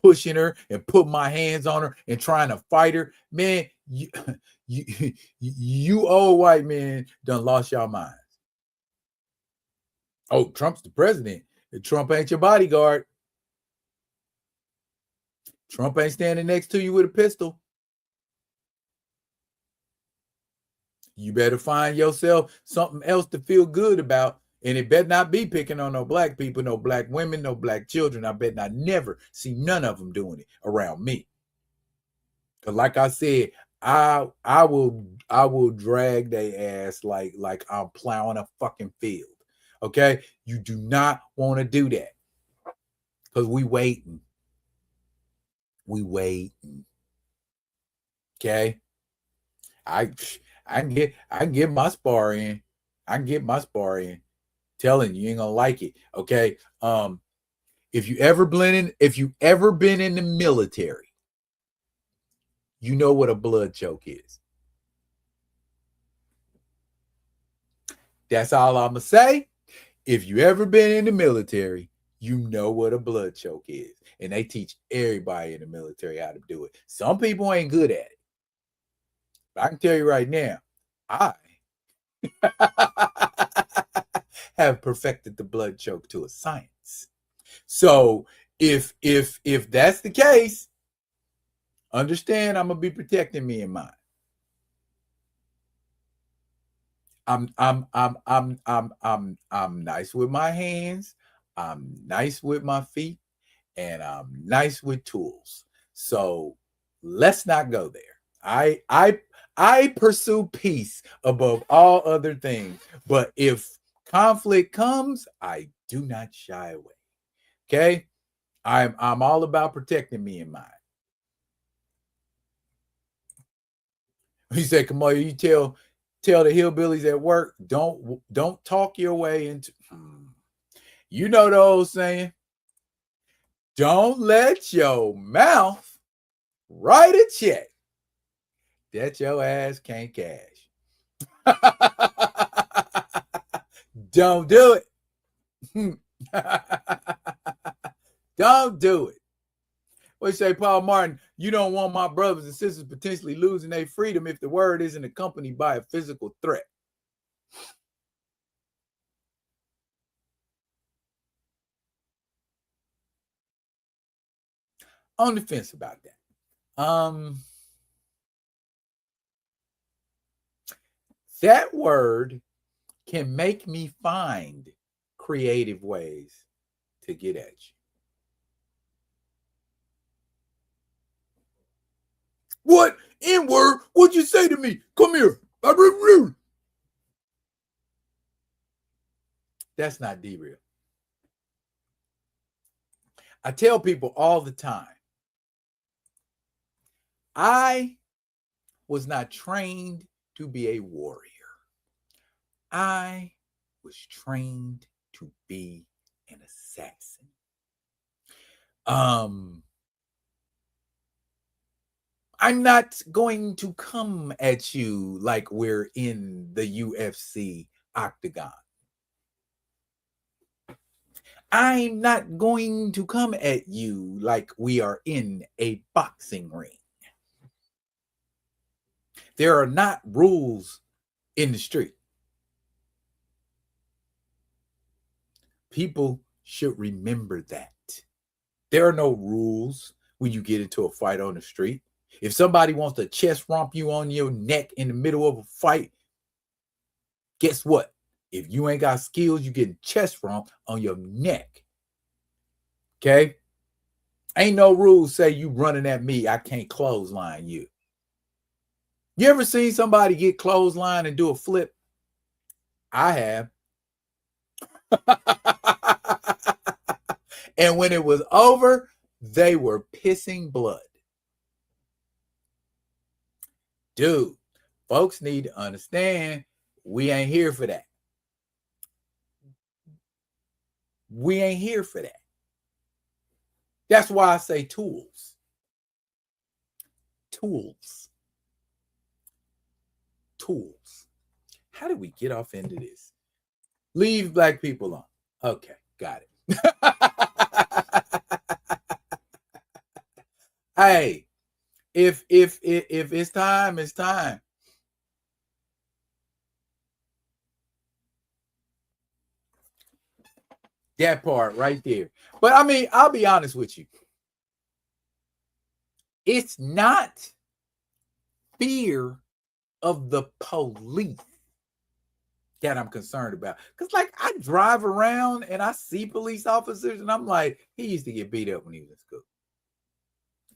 pushing her, and put my hands on her and trying to fight her. Man, you old white men done lost your minds. Oh, Trump's the president. Trump ain't your bodyguard. Trump ain't standing next to you with a pistol. You better find yourself something else to feel good about. And it better not be picking on no black people, no black women, no black children. I bet I never see none of them doing it around me. Because like I said, I will drag their ass like I'm plowing a fucking field. Okay? You do not want to do that. Because we waiting. Okay? I can get my spar in. Telling you ain't gonna like it. Okay. If you ever been in the military, you know what a blood choke is. That's all I'm gonna say. If you ever been in the military, you know what a blood choke is. And they teach everybody in the military how to do it. Some people ain't good at it. But I can tell you right now, I have perfected the blood choke to a science. So if that's the case, understand I'm gonna be protecting me and mine. I'm nice with my hands, I'm nice with my feet, and I'm nice with tools. So let's not go there. I pursue peace above all other things. But if conflict comes, I do not shy away. Okay? I'm all about protecting me and mine. He said, "Come on, you tell the hillbillies at work, don't talk your way into." You know the old saying, "Don't let your mouth write a check that your ass can't cash." Don't do it. Don't do it. What you say, Paul Martin? You don't want my brothers and sisters potentially losing their freedom if the word isn't accompanied by a physical threat. On the fence about that. That word can make me find creative ways to get at you. What? N-word? What'd you say to me? Come here. That's not D-real. I tell people all the time, I was not trained to be a warrior. I was trained to be an assassin. I'm not going to come at you like we're in the UFC octagon. I'm not going to come at you like we are in a boxing ring. There are not rules in the street. People should remember that. There are no rules when you get into a fight on the street. If somebody wants to chest romp you on your neck in the middle of a fight, guess what? If you ain't got skills, you get chest romp on your neck. Okay? Ain't no rules say you running at me, I can't clothesline you. You ever seen somebody get clothesline and do a flip? I have. And when it was over, they were pissing blood. Dude, folks need to understand we ain't here for that. We ain't here for that. That's why I say tools. Tools. Tools. How did we get off into this? Leave black people alone. Okay, got it. Hey, if it's time, it's time. That part right there. But I mean, I'll be honest with you. It's not fear of the police that I'm concerned about. Because, like, I drive around and I see police officers and I'm like, he used to get beat up when he was in school.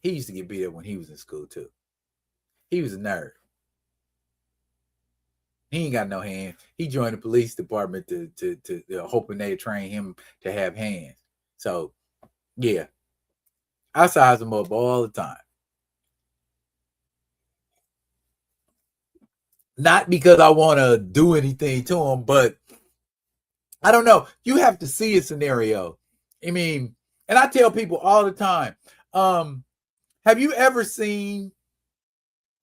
He used to get beat up when he was in school, too. He was a nerd. He ain't got no hands. He joined the police department to hoping they train him to have hands. So, yeah. I size him up all the time. Not because I want to do anything to him, but I don't know. You have to see a scenario. I mean, and I tell people all the time, have you ever seen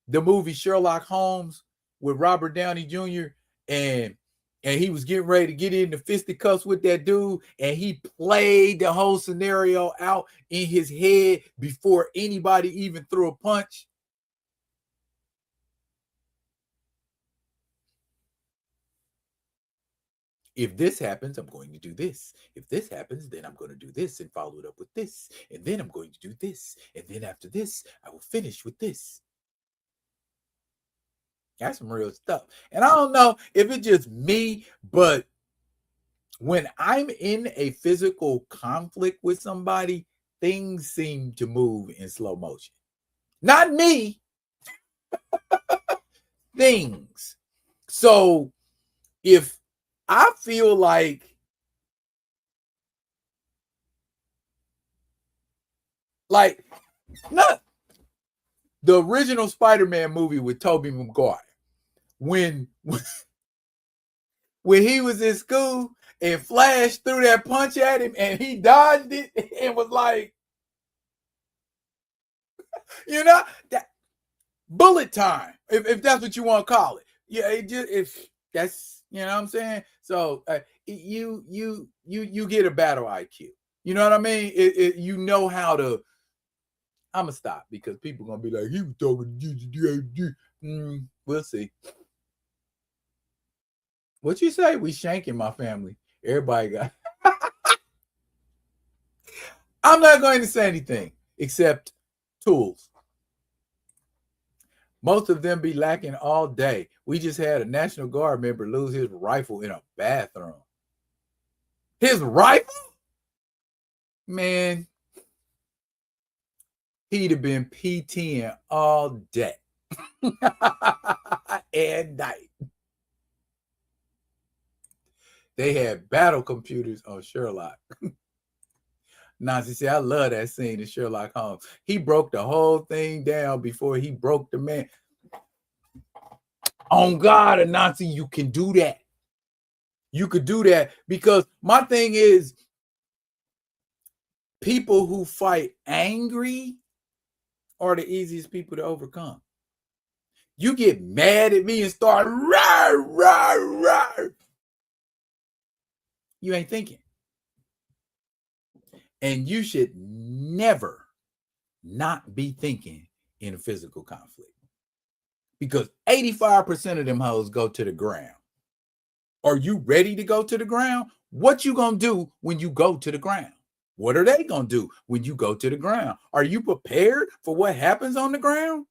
the movie Sherlock Holmes with Robert Downey Jr. and he was getting ready to get into fisticuffs with that dude, and he played the whole scenario out in his head before anybody even threw a punch? If this happens, I'm going to do this. If this happens, then I'm going to do this and follow it up with this. And then I'm going to do this. And then after this, I will finish with this. That's some real stuff. And I don't know if it's just me, but when I'm in a physical conflict with somebody, things seem to move in slow motion. Not me. Things. So if I feel like not the original Spider-Man movie with Tobey Maguire, when he was in school and Flash threw that punch at him and he dodged it and was like, that bullet time, if that's what you want to call it. Yeah, if that's, what I'm saying. So you get a battle IQ. You know what I mean? You know how to. I'm gonna stop because people are gonna be like, he was talking to we'll see. What you say? We shanking my family. Everybody got. I'm not going to say anything except tools. Most of them be lacking all day. We just had a National Guard member lose his rifle in a bathroom. His rifle? Man, he'd have been PTing all day and night. They had battle computers on Sherlock. Nancy said, I love that scene in Sherlock Holmes. He broke the whole thing down before he broke the man. On God, Nancy, you can do that. You could do that because my thing is people who fight angry are the easiest people to overcome. You get mad at me and start rah, rah, rah. You ain't thinking. And you should never not be thinking in a physical conflict. Because 85% of them hoes go to the ground. Are you ready to go to the ground? What you gonna do when you go to the ground? What are they gonna do when you go to the ground? Are you prepared for what happens on the ground?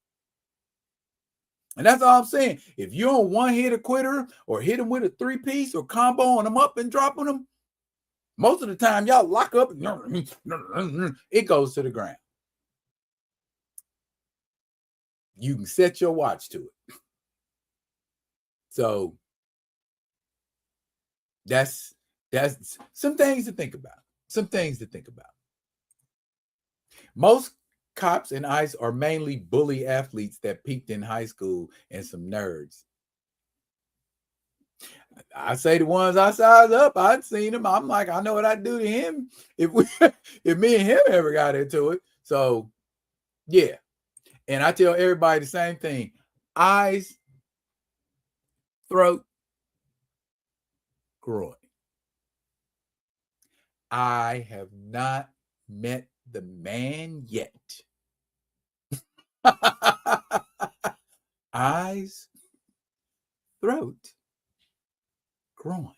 And that's all I'm saying. If you don't one hit a quitter or hit them with a 3-piece or combo on them up and dropping them, most of the time y'all lock up and it goes to the ground. You can set your watch to it. So that's some things to think about. Some things to think about. Most cops in ICE are mainly bully athletes that peaked in high school and some nerds. I say the ones I size up, I'd seen him. I'm like, I know what I'd do to him if me and him ever got into it. So yeah. And I tell everybody the same thing. Eyes, throat, groin. I have not met the man yet. Eyes, throat, groin.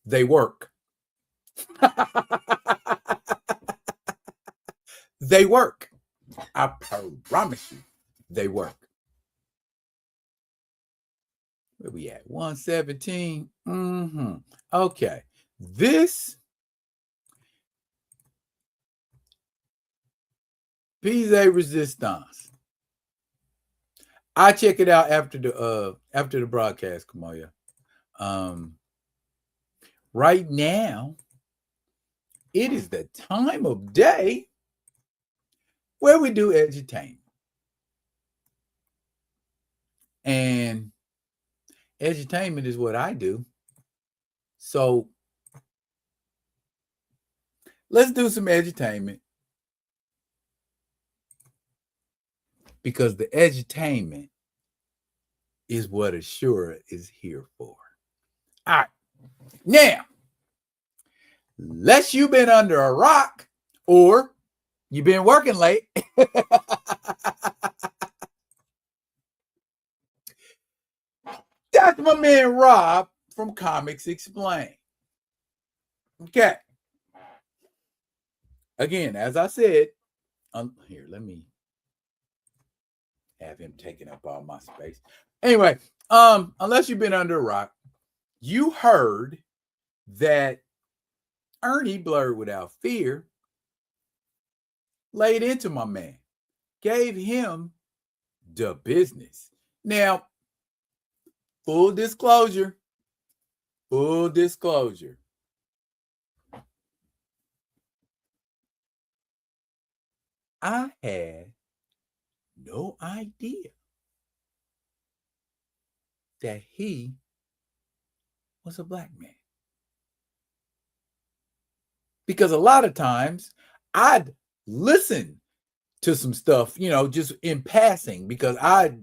They work. They work. I promise you, they work. Where we at? 117. Okay. This Pise Resistance. I check it out after the broadcast, Kamoya. Right now, it is the time of day where we do edutainment. And edutainment is what I do. So let's do some edutainment. Because the edutainment is what Ashura is here for. All right. Now, unless you've been under a rock or you've been working late, that's my man Rob from Comics Explained. Okay. Again, as I said, here, let me have him taking up all my space. Anyway, unless you've been under a rock, you heard that Ernie Blurred Without Fear laid into my man, gave him the business. Now, full disclosure, I had no idea that he was a black man. Because a lot of times I'd listen to some stuff, just in passing, because I,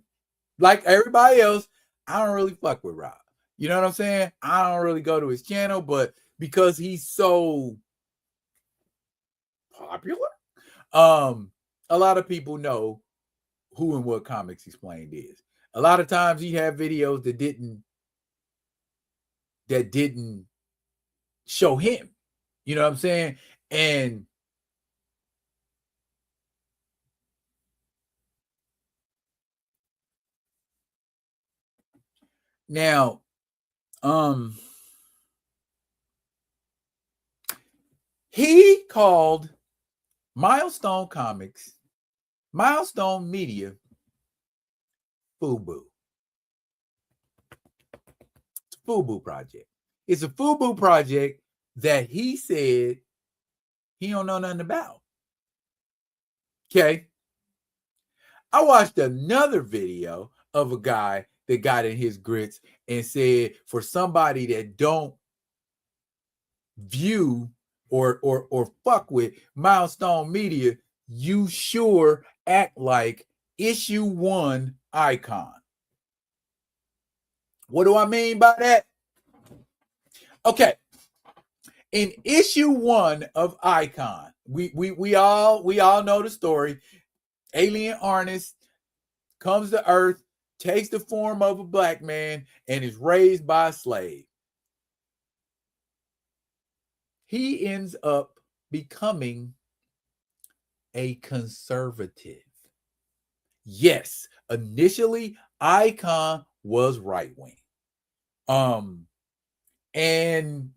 like everybody else, I don't really fuck with Rob. You know what I'm saying? I don't really go to his channel, but because he's so popular, a lot of people know who and what Comics Explained is. A lot of times he had videos that didn't show him. You know what I'm saying? And now, he called Milestone Comics, Milestone Media, FUBU. It's a FUBU project. It's a FUBU project that he said he don't know nothing about. Okay. I watched another video of a guy that got in his grits and said, for somebody that don't view or fuck with Milestone Media, you sure act like issue 1 icon. What do I mean by that? Okay. In issue 1 of Icon, we all know the story. Alien Artist comes to Earth, takes the form of a black man, and is raised by a slave. He ends up becoming a conservative. Yes, initially Icon was right wing. And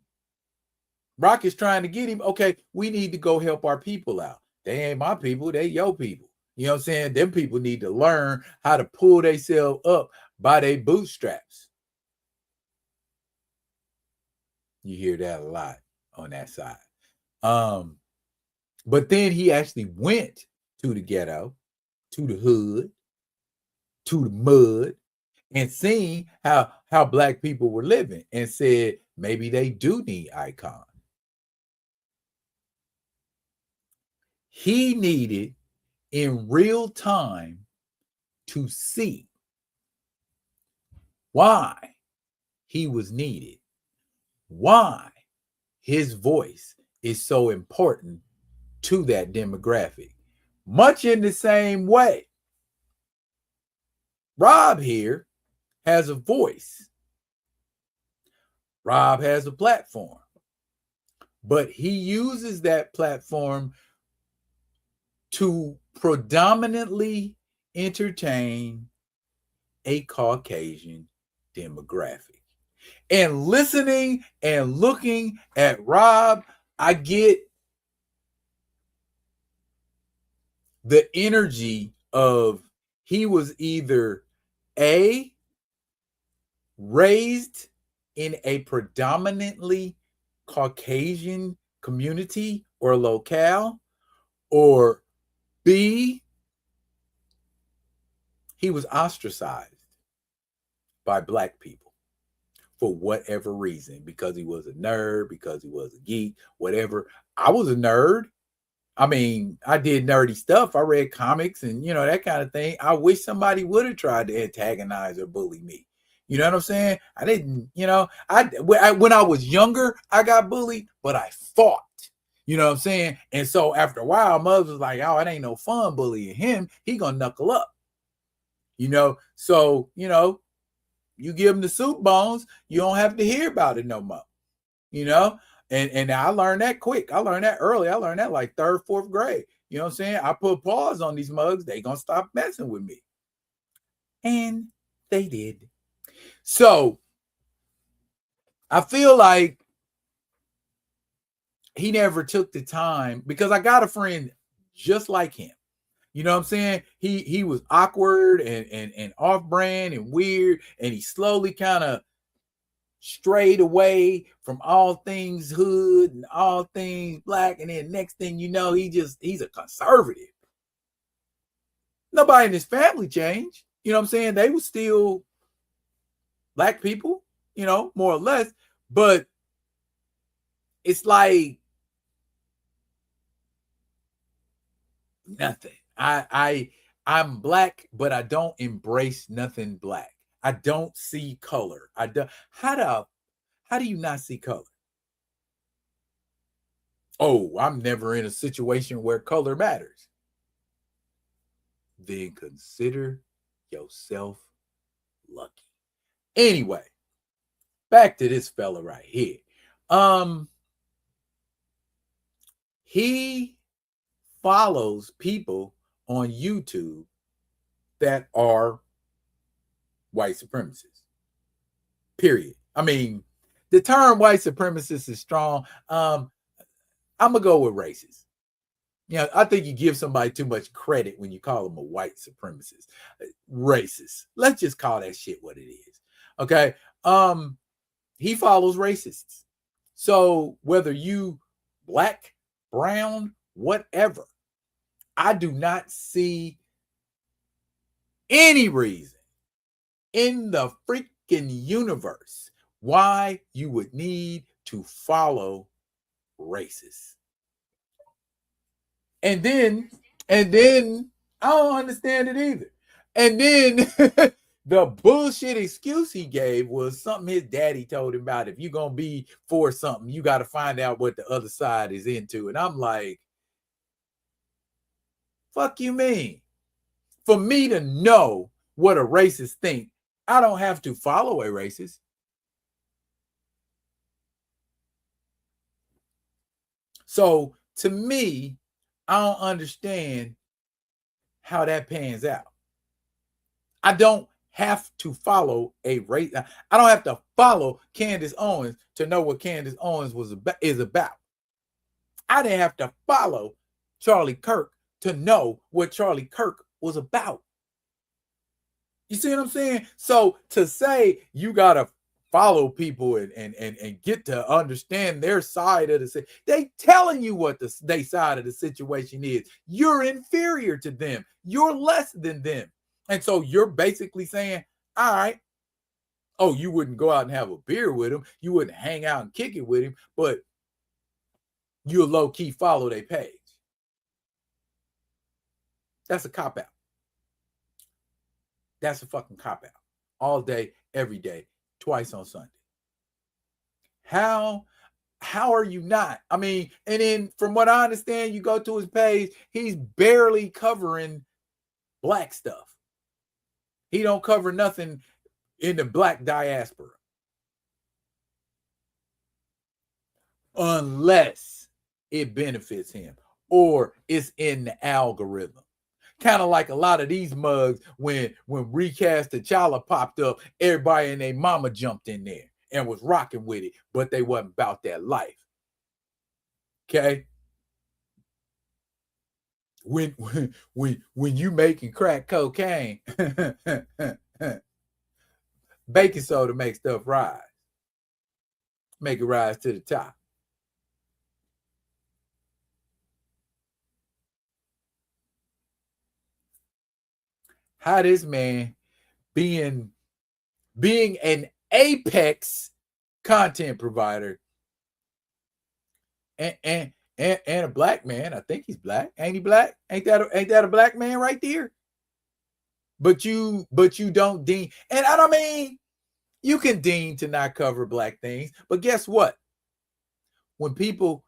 Rock is trying to get him. Okay, we need to go help our people out. They ain't my people, they your people. You know what I'm saying? Them people need to learn how to pull themselves up by their bootstraps. You hear that a lot on that side. But then he actually went to the ghetto, to the hood, to the mud, and seen how black people were living and said, maybe they do need Icon. He needed in real time to see why he was needed, why his voice is so important to that demographic. Much in the same way, Rob here has a voice. Rob has a platform, but he uses that platform to predominantly entertain a Caucasian demographic. And listening and looking at Rob, I get the energy of he was either A, raised in a predominantly Caucasian community or locale, or B, he was ostracized by black people for whatever reason, because he was a nerd, because he was a geek, whatever. I was a nerd. I mean, I did nerdy stuff. I read comics and, that kind of thing. I wish somebody would have tried to antagonize or bully me. You know what I'm saying? I didn't, when I was younger, I got bullied, but I fought. You know what I'm saying? And so after a while, mother was like, oh, it ain't no fun bullying him. He gonna knuckle up. So, you give him the soup bones, you don't have to hear about it no more. And I learned that quick. I learned that early. I learned that like 3rd, 4th grade. You know what I'm saying? I put pause on these mugs. They gonna stop messing with me. And they did. So I feel like he never took the time, because I got a friend just like him. You know what I'm saying? He was awkward and off-brand and weird, and he slowly kind of strayed away from all things hood and all things black, and then next thing you know, he's a conservative. Nobody in his family changed. You know what I'm saying? They were still black people, more or less, but it's like nothing. I'm black, but I don't embrace nothing black. I don't see color. I don't. How do you not see color? Oh, I'm never in a situation where color matters. Then consider yourself lucky. Anyway, back to this fella right here. He follows people on YouTube that are white supremacists. Period. I mean, the term white supremacist is strong. I'm gonna go with racist. I think you give somebody too much credit when you call them a white supremacist. Racist. Let's just call that shit what it is. Okay. He follows racists. So whether you black, brown, whatever, I do not see any reason in the freaking universe why you would need to follow racists. And then I don't understand it either. And then the bullshit excuse he gave was something his daddy told him about. If you're going to be for something, you got to find out what the other side is into. And I'm like, fuck you mean? For me to know what a racist think, I don't have to follow a racist. So to me, I don't understand how that pans out. I don't have to follow a race. I don't have to follow Candace Owens to know what Candace Owens is about. I didn't have to follow Charlie Kirk to know what Charlie Kirk was about. You see what I'm saying? So to say you gotta follow people and get to understand their side of the they telling you what their side of the situation is. You're inferior to them. You're less than them. And so you're basically saying, all right, oh, you wouldn't go out and have a beer with him. You wouldn't hang out and kick it with him, but you'll low-key follow their page. That's a cop-out. That's a fucking cop-out. All day, every day, twice on Sunday. How are you not? I mean, and then from what I understand, you go to his page, he's barely covering black stuff. He don't cover nothing in the black diaspora. Unless it benefits him or it's in the algorithm. Kind of like a lot of these mugs when Recast T'Challa popped up, everybody and their mama jumped in there and was rocking with it, but they wasn't about that life. Okay? When you making crack cocaine, baking soda makes stuff rise. Make it rise to the top. How this man being an apex content provider and a black man, I think he's black. Ain't he black? Ain't that a black man right there? But you don't deem, and I don't mean you can deem to not cover black things, but guess what? When people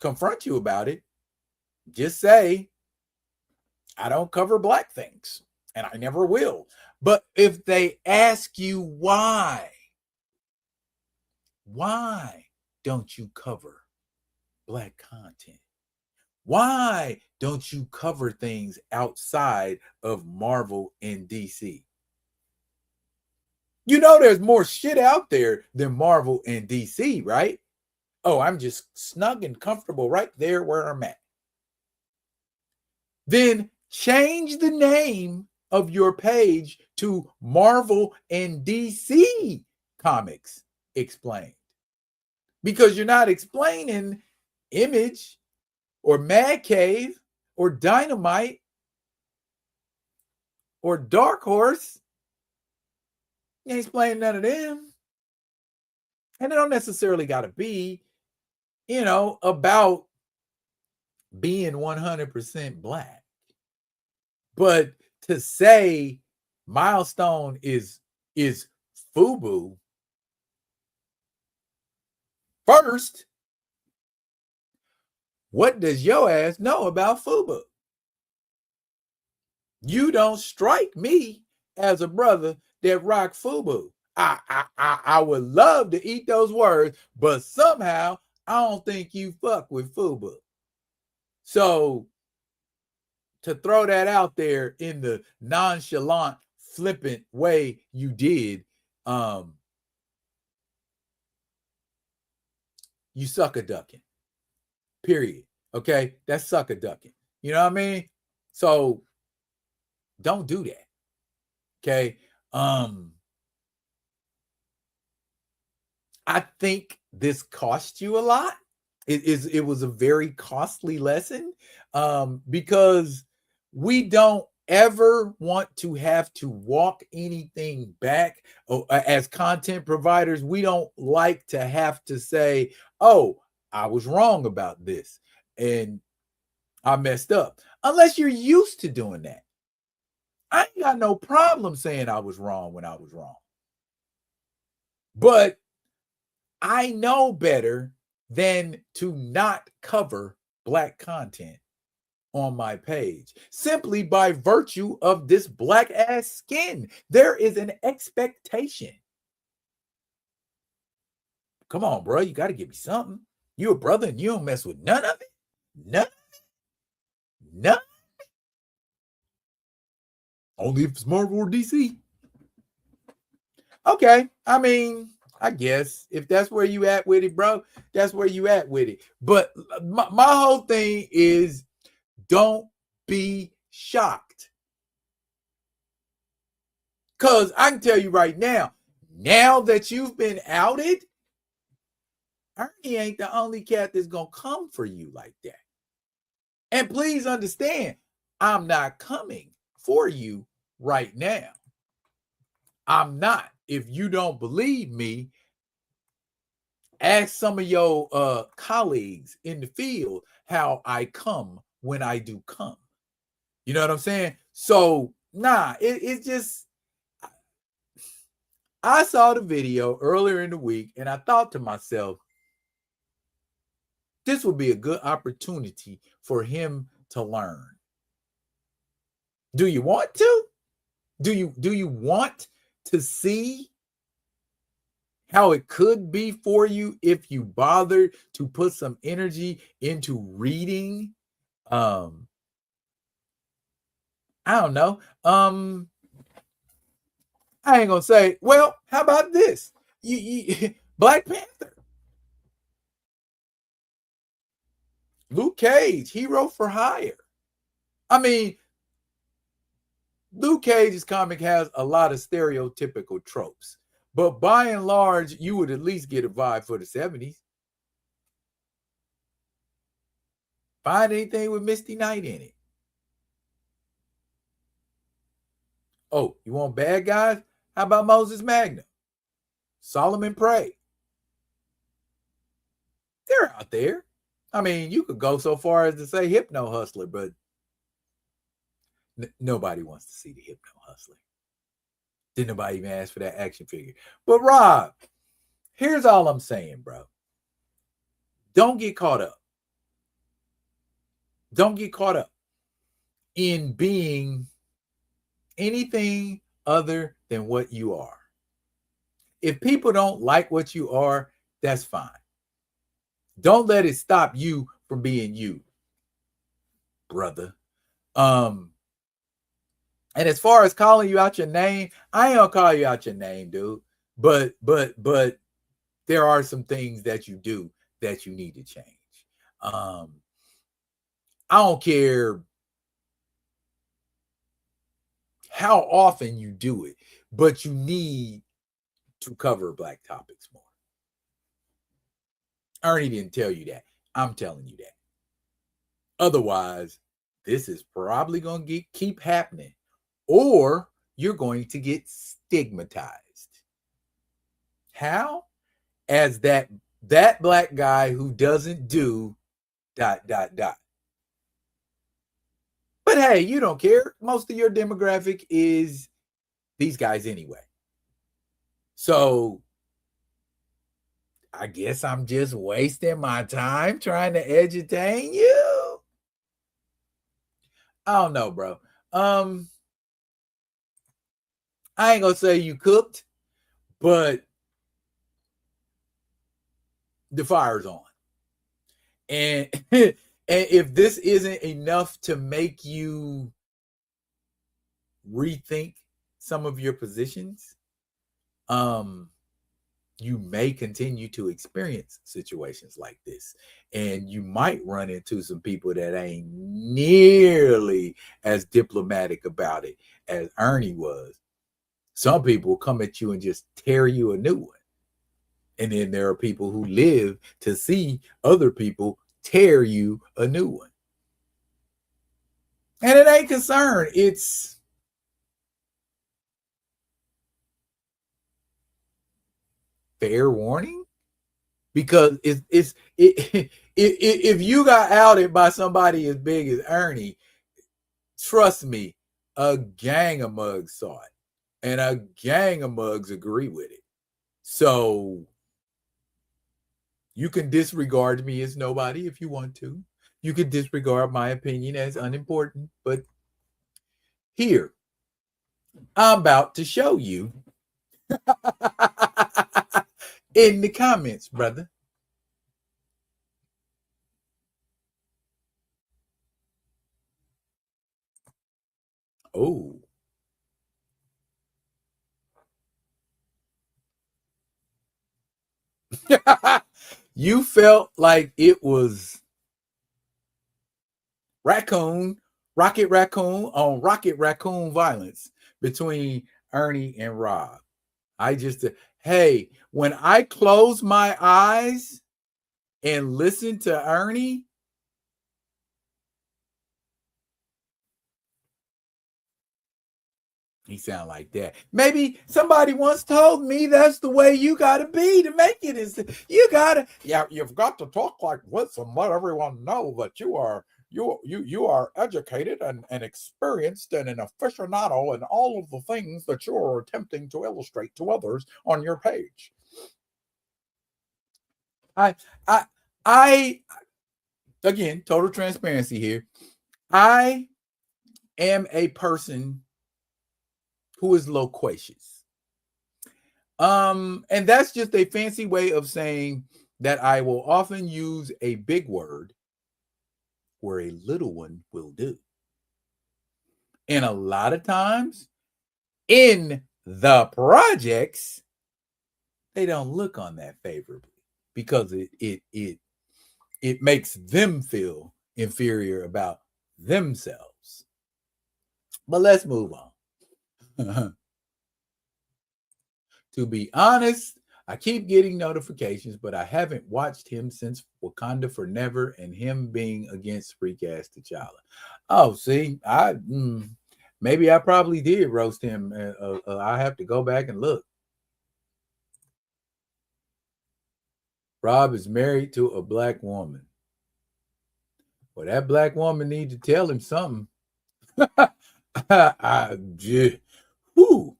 confront you about it, just say, I don't cover black things. And I never will. But if they ask you why don't you cover black content? Why don't you cover things outside of Marvel and DC? You know there's more shit out there than Marvel and DC, right? Oh, I'm just snug and comfortable right there where I'm at. Then change the name of your page to Marvel and DC Comics Explained. Because you're not explaining Image or Mad Cave or Dynamite or Dark Horse. You ain't explaining none of them. And it don't necessarily got to be, about being 100% black. But to say Milestone is FUBU, first, what does your ass know about FUBU? You don't strike me as a brother that rock FUBU. I would love to eat those words, but somehow I don't think you fuck with FUBU. So to throw that out there in the nonchalant, flippant way you did, you sucker ducking. Period. Okay? That's sucker ducking. You know what I mean? So don't do that. Okay? I think this cost you a lot. It was a very costly lesson because we don't ever want to have to walk anything back as content providers, we don't like to have to say, oh, I was wrong about this and I messed up, unless you're used to doing that. I ain't got no problem saying I was wrong when I was wrong. But I know better than to not cover Black content on my page simply by virtue of this Black ass skin. There is an expectation. Come on, bro. You got to give me something. You a brother and you don't mess with none of it. None. None. Only if it's Marvel or DC. Okay. I mean, I guess if that's where you at with it, bro, that's where you at with it. But my whole thing is, don't be shocked. Because I can tell you right now that you've been outed, Ernie ain't the only cat that's going to come for you like that. And please understand, I'm not coming for you right now. I'm not. If you don't believe me, ask some of your colleagues in the field how I come when I do come. You know what I'm saying? So, it's just, I saw the video earlier in the week and I thought to myself, this would be a good opportunity for him to learn. Do you want to? Do you want to see how it could be for you if you bothered to put some energy into reading? I don't know. I ain't gonna say, well, how about this? Black Panther. Luke Cage, hero for hire. I mean, Luke Cage's comic has a lot of stereotypical tropes, but by and large, you would at least get a vibe for the 70s. Find anything with Misty Knight in it. Oh, you want bad guys? How about Moses Magnum? Solomon Prey? They're out there. I mean, you could go so far as to say Hypno Hustler, but nobody wants to see the Hypno Hustler. Didn't nobody even ask for that action figure. But Rob, here's all I'm saying, bro. Don't get caught up. Don't get caught up in being anything other than what you are. If people don't like what you are, that's fine. Don't let it stop you from being you, brother. And as far as calling you out your name, I ain't gonna call you out your name, dude. But there are some things that you do that you need to change. I don't care how often you do it, but you need to cover Black topics more. Ernie didn't tell you that. I'm telling you that. Otherwise, this is probably going to keep happening, or you're going to get stigmatized. How? As that Black guy who doesn't do ... But hey, you don't care. Most of your demographic is these guys anyway. So I guess I'm just wasting my time trying to entertain you. I don't know, bro. I ain't gonna say you cooked, but the fire's on. And and if this isn't enough to make you rethink some of your positions, you may continue to experience situations like this. And you might run into some people that ain't nearly as diplomatic about it as Ernie was. Some people come at you and just tear you a new one. And then there are people who live to see other people tear you a new one. And it ain't concern. It's fair warning. Because if you got outed by somebody as big as Ernie, trust me, a gang of mugs saw it, and a gang of mugs agree with it. So you can disregard me as nobody if you want to. You can disregard my opinion as unimportant, but here, I'm about to show you in the comments, brother. Oh. You felt like it was Rocket Raccoon on Rocket Raccoon violence between Ernie and Rob. Hey, when I close my eyes and listen to Ernie, he sound like that. Maybe somebody once told me that's the way you gotta be to make it. Is you gotta, yeah, you've got to talk like this and let everyone know that you are educated and experienced and an aficionado in all of the things that you're attempting to illustrate to others on your page. I I I again, total transparency here. I am a person who is loquacious. And that's just a fancy way of saying that I will often use a big word where a little one will do. And a lot of times in the projects, they don't look on that favorably because it makes them feel inferior about themselves. But let's move on. To be honest, I keep getting notifications, but I haven't watched him since Wakanda Forever and him being against Freak Ass T'Challa. Oh, see, maybe I probably did roast him. I have to go back and look. Rob is married to a black woman. Well, that black woman need to tell him something. Whew.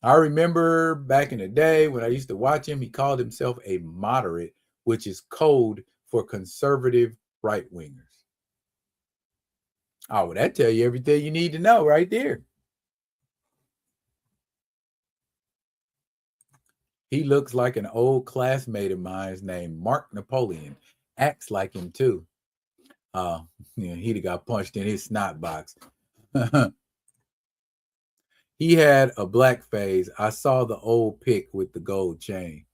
I remember back in the day when I used to watch him, he called himself a moderate, which is code for conservative right wingers. Oh, well, that tell you everything you need to know right there. He looks like an old classmate of mine named Mark Napoleon. Acts like him too. He'd have got punched in his snot box. He had a black phase. I saw the old pic with the gold chain.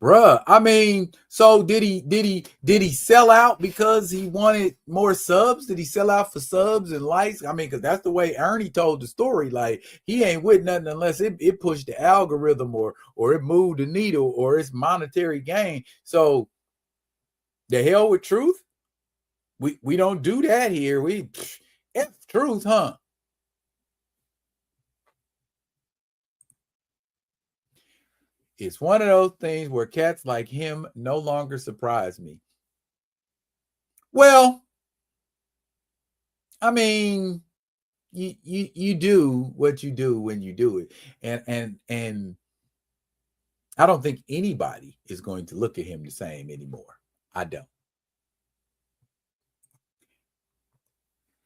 Bruh, I mean, so did he sell out because he wanted more subs? Did he sell out for subs and likes? I mean, because that's the way Ernie told the story. Like, he ain't with nothing unless it pushed the algorithm or it moved the needle or it's monetary gain. So the hell with truth. We don't do that here. F truth, huh? It's one of those things where cats like him no longer surprise me. Well, I mean, you do what you do when you do it, and I don't think anybody is going to look at him the same anymore. I don't.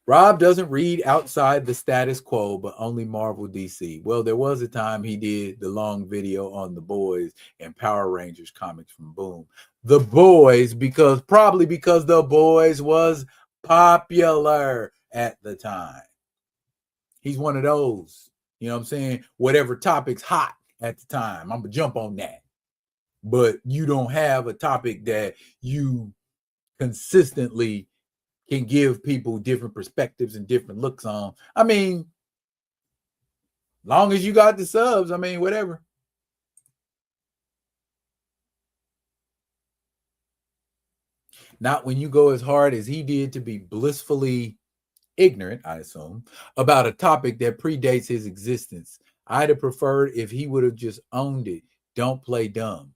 Rob doesn't read outside the status quo, but only Marvel DC. Well, there was a time he did the long video on the Boys and Power Rangers comics from Boom. The Boys, because the Boys was popular at the time. He's one of those, you know what I'm saying? Whatever topic's hot at the time, I'm gonna jump on that. But you don't have a topic that you consistently can give people different perspectives and different looks on. I mean, long as you got the subs, I mean, whatever. Not when you go as hard as he did to be blissfully ignorant, I assume, about a topic that predates his existence. I'd have preferred if he would have just owned it. Don't play dumb.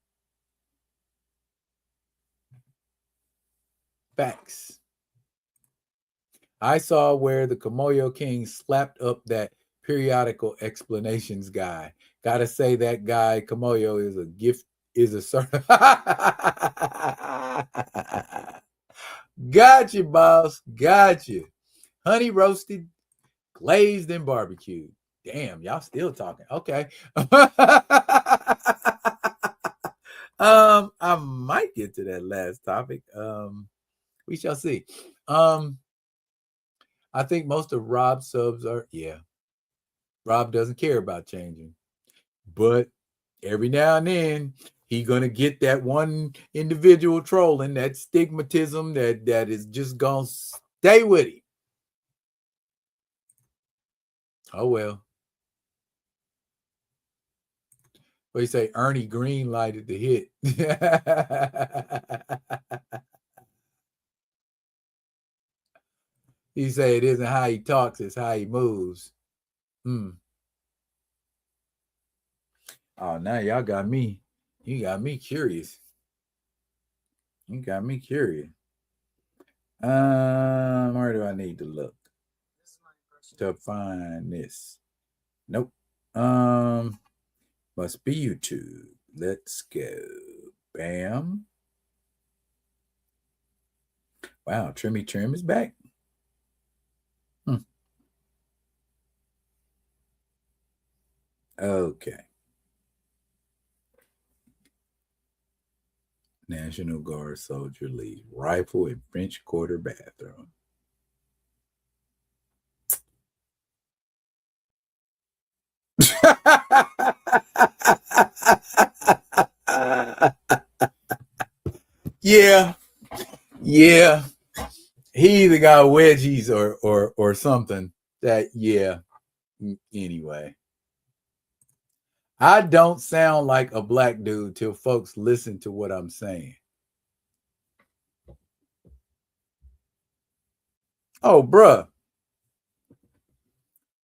Facts. I saw where the Kamoyo King slapped up that periodical explanations guy. Gotta say that guy Kamoyo is a gift, is a sort. Got you, boss. Got you. Honey roasted, glazed, and barbecued. Damn, y'all still talking. Okay. I might get to that last topic. We shall see. I think most of Rob's subs are, yeah. Rob doesn't care about changing. But every now and then he gonna get that one individual trolling, that stigmatism that is just gonna stay with him. Oh well. What do you say? Ernie Green lighted the hit. He say it isn't how he talks, it's how he moves. Oh, now y'all got me. You got me curious. You got me curious. Where do I need to look to find this? Nope. Must be YouTube. Let's go. Bam. Wow, Trimmy Trim is back. Okay. National Guard soldier leaves rifle in French Quarter bathroom. Yeah. He either got wedgies or something. That, yeah. Anyway. I don't sound like a black dude till folks listen to what I'm saying. Oh, bruh.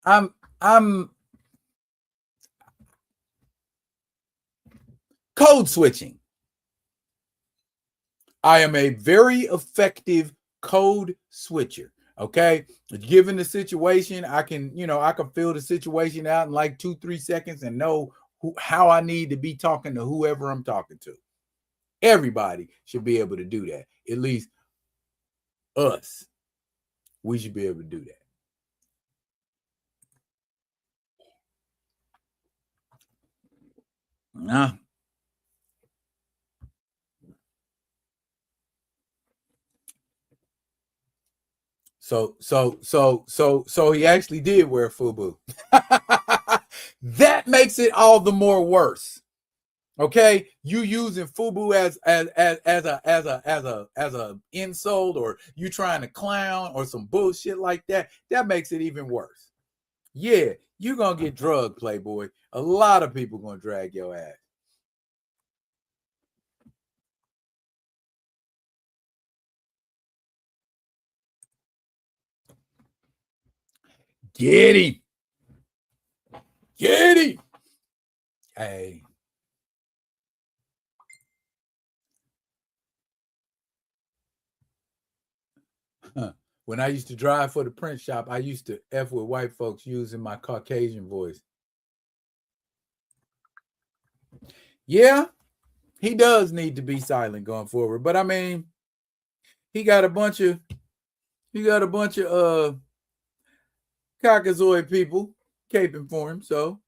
I'm code switching. I am a very effective code switcher. Okay. Given the situation, I can fill the situation out in like 2-3 seconds and know how I need to be talking to whoever I'm talking to. Everybody should be able to do that. At least us. We should be able to do that. Nah. So he actually did wear FUBU. That makes it all the more worse. Okay, you using FUBU as a insult, or you trying to clown or some bullshit like that. That makes it even worse. Yeah, you're gonna get drugged, Playboy. A lot of people gonna drag your ass. Get him. Get him. Hey. Huh. When I used to drive for the print shop, I used to F with white folks using my Caucasian voice. Yeah, he does need to be silent going forward. But I mean, he got a bunch of Caucasoid people caping for him, so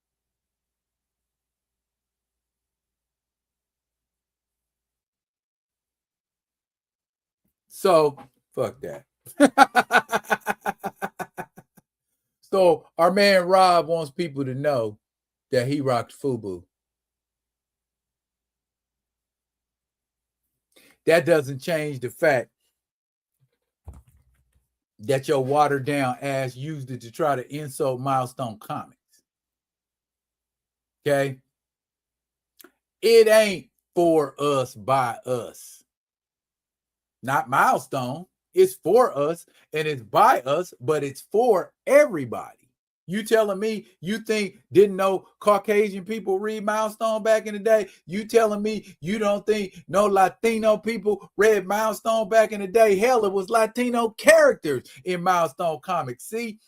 fuck that. So our man Rob wants people to know that he rocked FUBU. That doesn't change the fact that your watered down ass used it to try to insult Milestone Comics. Okay? It ain't for us by us. not Milestone. It's for us and it's by us, but it's for everybody. You telling me you think didn't know Caucasian people read Milestone back in the day? You telling me you don't think no Latino people read Milestone back in the day? Hell, it was Latino characters in Milestone comics. See,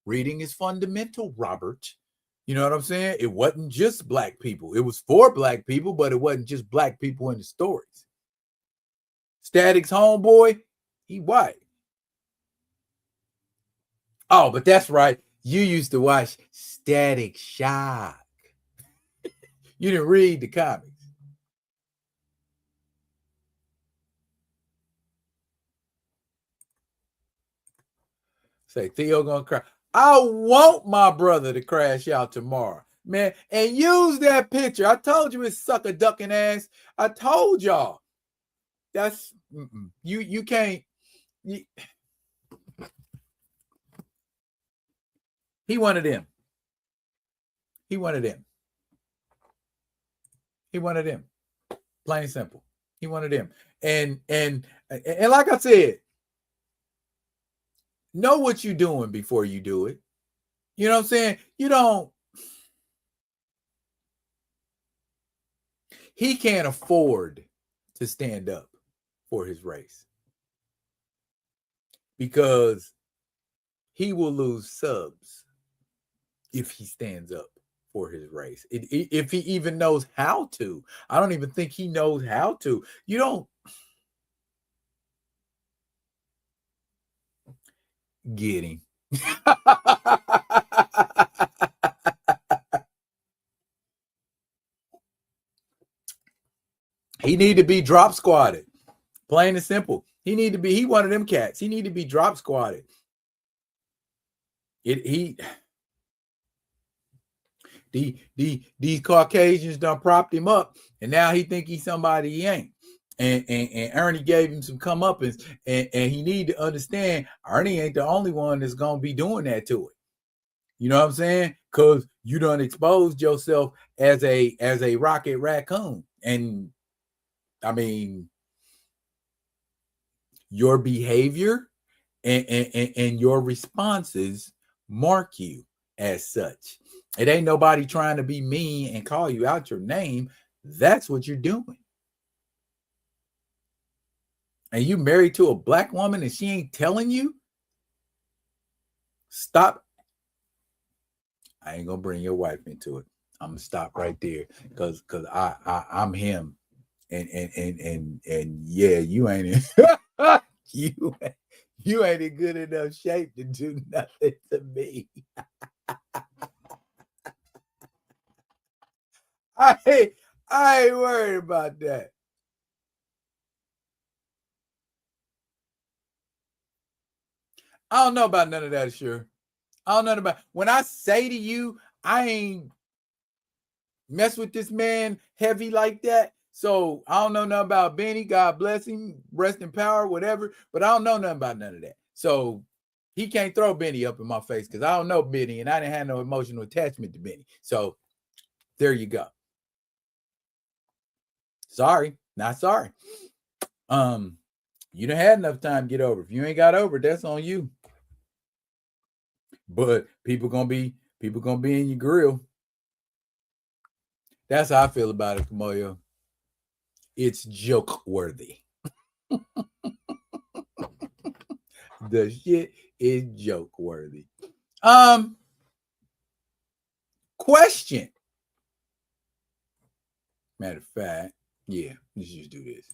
reading is fundamental, Robert. You know what I'm saying? It wasn't just black people. It was for black people, but it wasn't just black people in the stories. Static's homeboy, he white. Oh, but that's right. You used to watch Static Shock. You didn't read the comics. Say, Theo gonna cry. I want my brother to crash out tomorrow, man. And use that picture. I told you it's sucker ducking ass. I told y'all. That's you can't. He wanted them. He wanted them. He wanted them. Plain and simple. He wanted them. And like I said, know what you're doing before you do it. You know what I'm saying? You don't. He can't afford to stand up for his race because he will lose subs if he stands up for his race. If he even knows how to. I don't even think he knows how to. You don't get him. He need to be drop squatted. Plain and simple. He one of them cats. He need to be drop squatted. These Caucasians done propped him up, and now he think he's somebody he ain't. And Ernie gave him some comeuppance, and he need to understand Ernie ain't the only one that's gonna be doing that to it. You know what I'm saying? Because you done exposed yourself as a rocket raccoon, and I mean your behavior and your responses mark you as such. It ain't nobody trying to be mean and call you out your name. That's what you're doing. And you married to a black woman and she ain't telling you? Stop. I ain't gonna bring your wife into it. I'm gonna stop right there because I'm him. And yeah, you ain't in you ain't in good enough shape to do nothing to me. I ain't worried about that. I don't know about none of that, sure. I don't know about when I say to you, I ain't mess with this man heavy like that. So I don't know nothing about Benny. God bless him, rest in power, whatever. But I don't know nothing about none of that. So he can't throw Benny up in my face because I don't know Benny and I didn't have no emotional attachment to Benny. So there you go. Sorry, not sorry. You done had enough time to get over. If you ain't got over, that's on you. But people gonna be in your grill. That's how I feel about it, Kamoyo. It's joke worthy. The shit is joke worthy. Question. Matter of fact, yeah, let's just do this.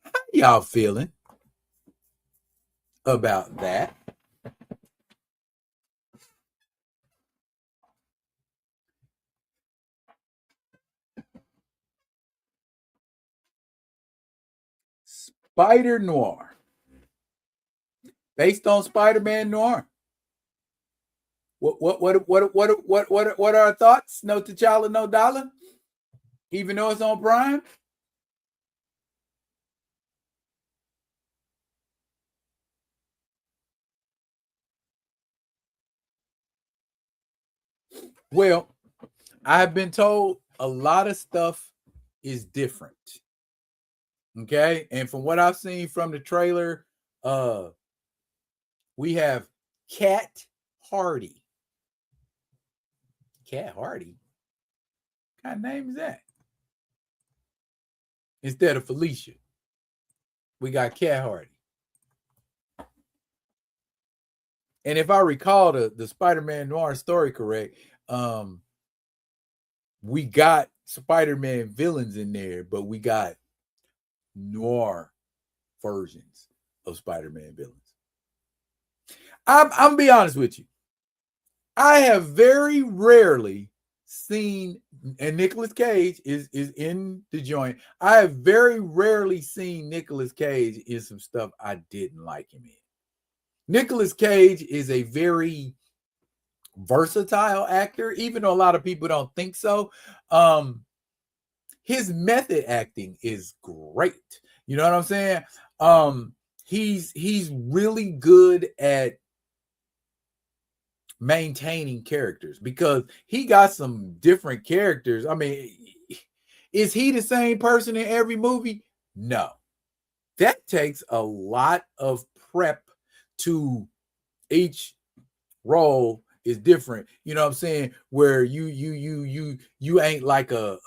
How y'all feeling about that? Spider Noir. Based on Spider-Man Noir. What are our thoughts? No T'Challa, no dollar. Even though it's on Prime. Well, I've been told a lot of stuff is different. Okay, and from what I've seen from the trailer, we have Cat Hardy. Cat Hardy? What kind of name is that? Instead of Felicia, we got Cat Hardy. And if I recall the Spider-Man Noir story correct, we got Spider-Man villains in there, but we got noir versions of Spider-Man villains. I'm be honest with you. I have very rarely seen, and Nicolas Cage is in the joint. I have very rarely seen Nicolas Cage in some stuff I didn't like him in. Nicolas Cage is a very versatile actor, even though a lot of people don't think so. His method acting is great. You know what I'm saying? He's really good at maintaining characters because he got some different characters. I mean, is he the same person in every movie? No. That takes a lot of prep to each role is different. You know what I'm saying? Where you ain't like a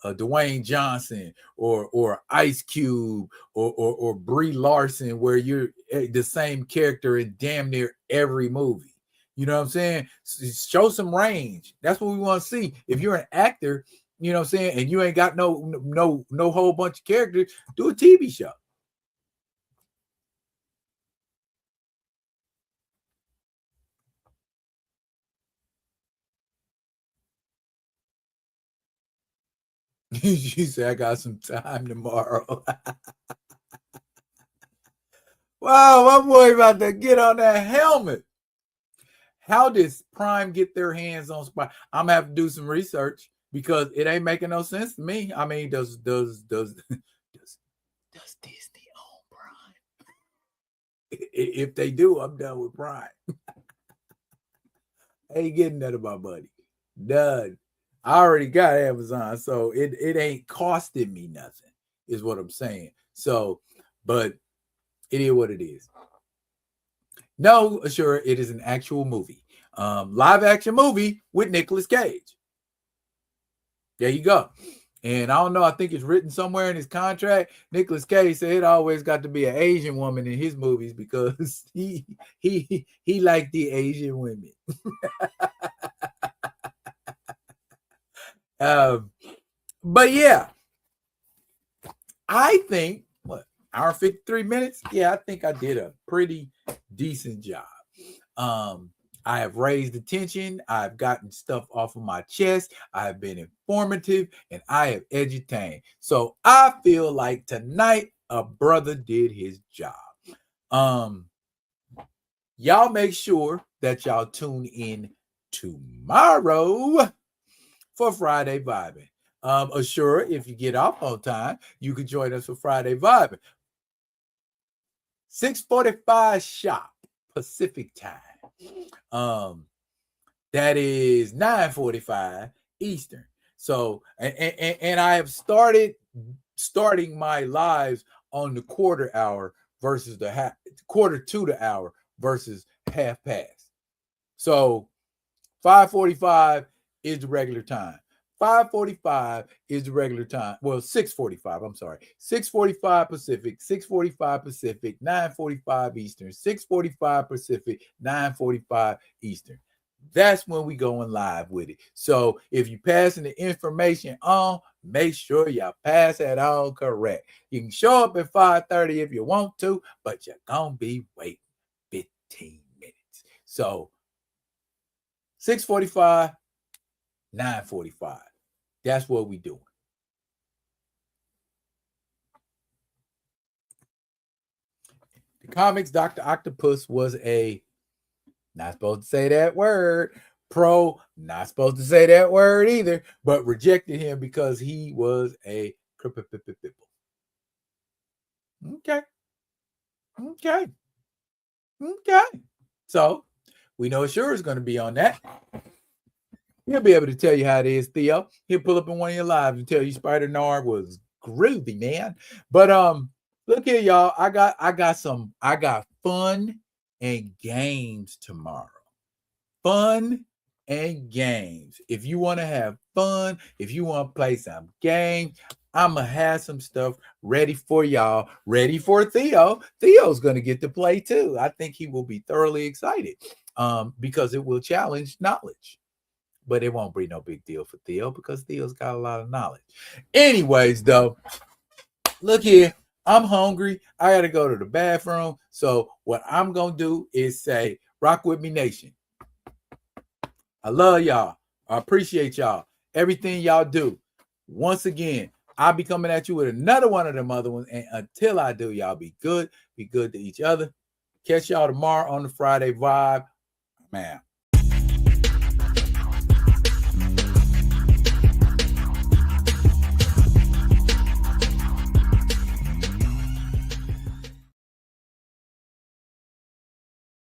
Dwayne Johnson or Ice Cube or Brie Larson, where you're the same character in damn near every movie. You know what I'm saying? Show some range. That's what we want to see. If you're an actor, you know what I'm saying, and you ain't got no whole bunch of characters, do a TV show. You say I got some time tomorrow. Wow, my boy about to get on that helmet. How does Prime get their hands on Spider? I'm gonna have to do some research because it ain't making no sense to me. I mean, does Disney own Prime? If they do, I'm done with Prime. I ain't getting that about money. Done. I already got Amazon, so it ain't costing me nothing, is what I'm saying. So, but it is what it is. No, sure, it is an actual movie. Live action movie with Nicolas Cage. There you go. And I don't know, I think it's written somewhere in his contract. Nicolas Cage said it always got to be an Asian woman in his movies because he liked the Asian women. But yeah, I think what, hour 53 minutes? Yeah, I think I did a pretty decent job. I have raised attention. I've gotten stuff off of my chest. I have been informative and I have edutained. So I feel like tonight a brother did his job. Y'all make sure that y'all tune in tomorrow for Friday Vibing. Assure, if you get off on time, you can join us for Friday Vibing. 6:45 shop Pacific time. That is 9:45 Eastern. So, and I have starting my lives on the quarter hour versus the quarter to the hour versus half past. So 5:45 is the regular time. 5:45 is the regular time. Well, 6:45. I'm sorry. 6:45 Pacific, 6:45 Pacific, 9:45 Eastern, 6:45 Pacific, 9:45 Eastern. That's when we going live with it. So if you passing the information on, make sure y'all pass it on correct. You can show up at 5:30 if you want to, but you're gonna be waiting 15 minutes. So 6:45, 9:45. That's what we doing. The comics, Dr. Octopus was not supposed to say that word. Not supposed to say that word either, but rejected him because he was a Okay. Okay. Okay. So we know Sure is going to be on that. He'll be able to tell you how it is, Theo. He'll pull up in one of your lives and tell you Spider Noir was groovy, man. But look here, y'all. I got fun and games tomorrow. Fun and games. If you want to have fun, if you want to play some games, I'm gonna have some stuff ready for y'all, ready for Theo. Theo's gonna get to play too. I think he will be thoroughly excited because it will challenge knowledge. But it won't be no big deal for Theo because Theo's got a lot of knowledge. Anyways, though, look here. I'm hungry. I got to go to the bathroom. So what I'm going to do is say, rock with me, nation. I love y'all. I appreciate y'all. Everything y'all do. Once again, I'll be coming at you with another one of them other ones. And until I do, y'all be good. Be good to each other. Catch y'all tomorrow on the Friday Vibe. Man.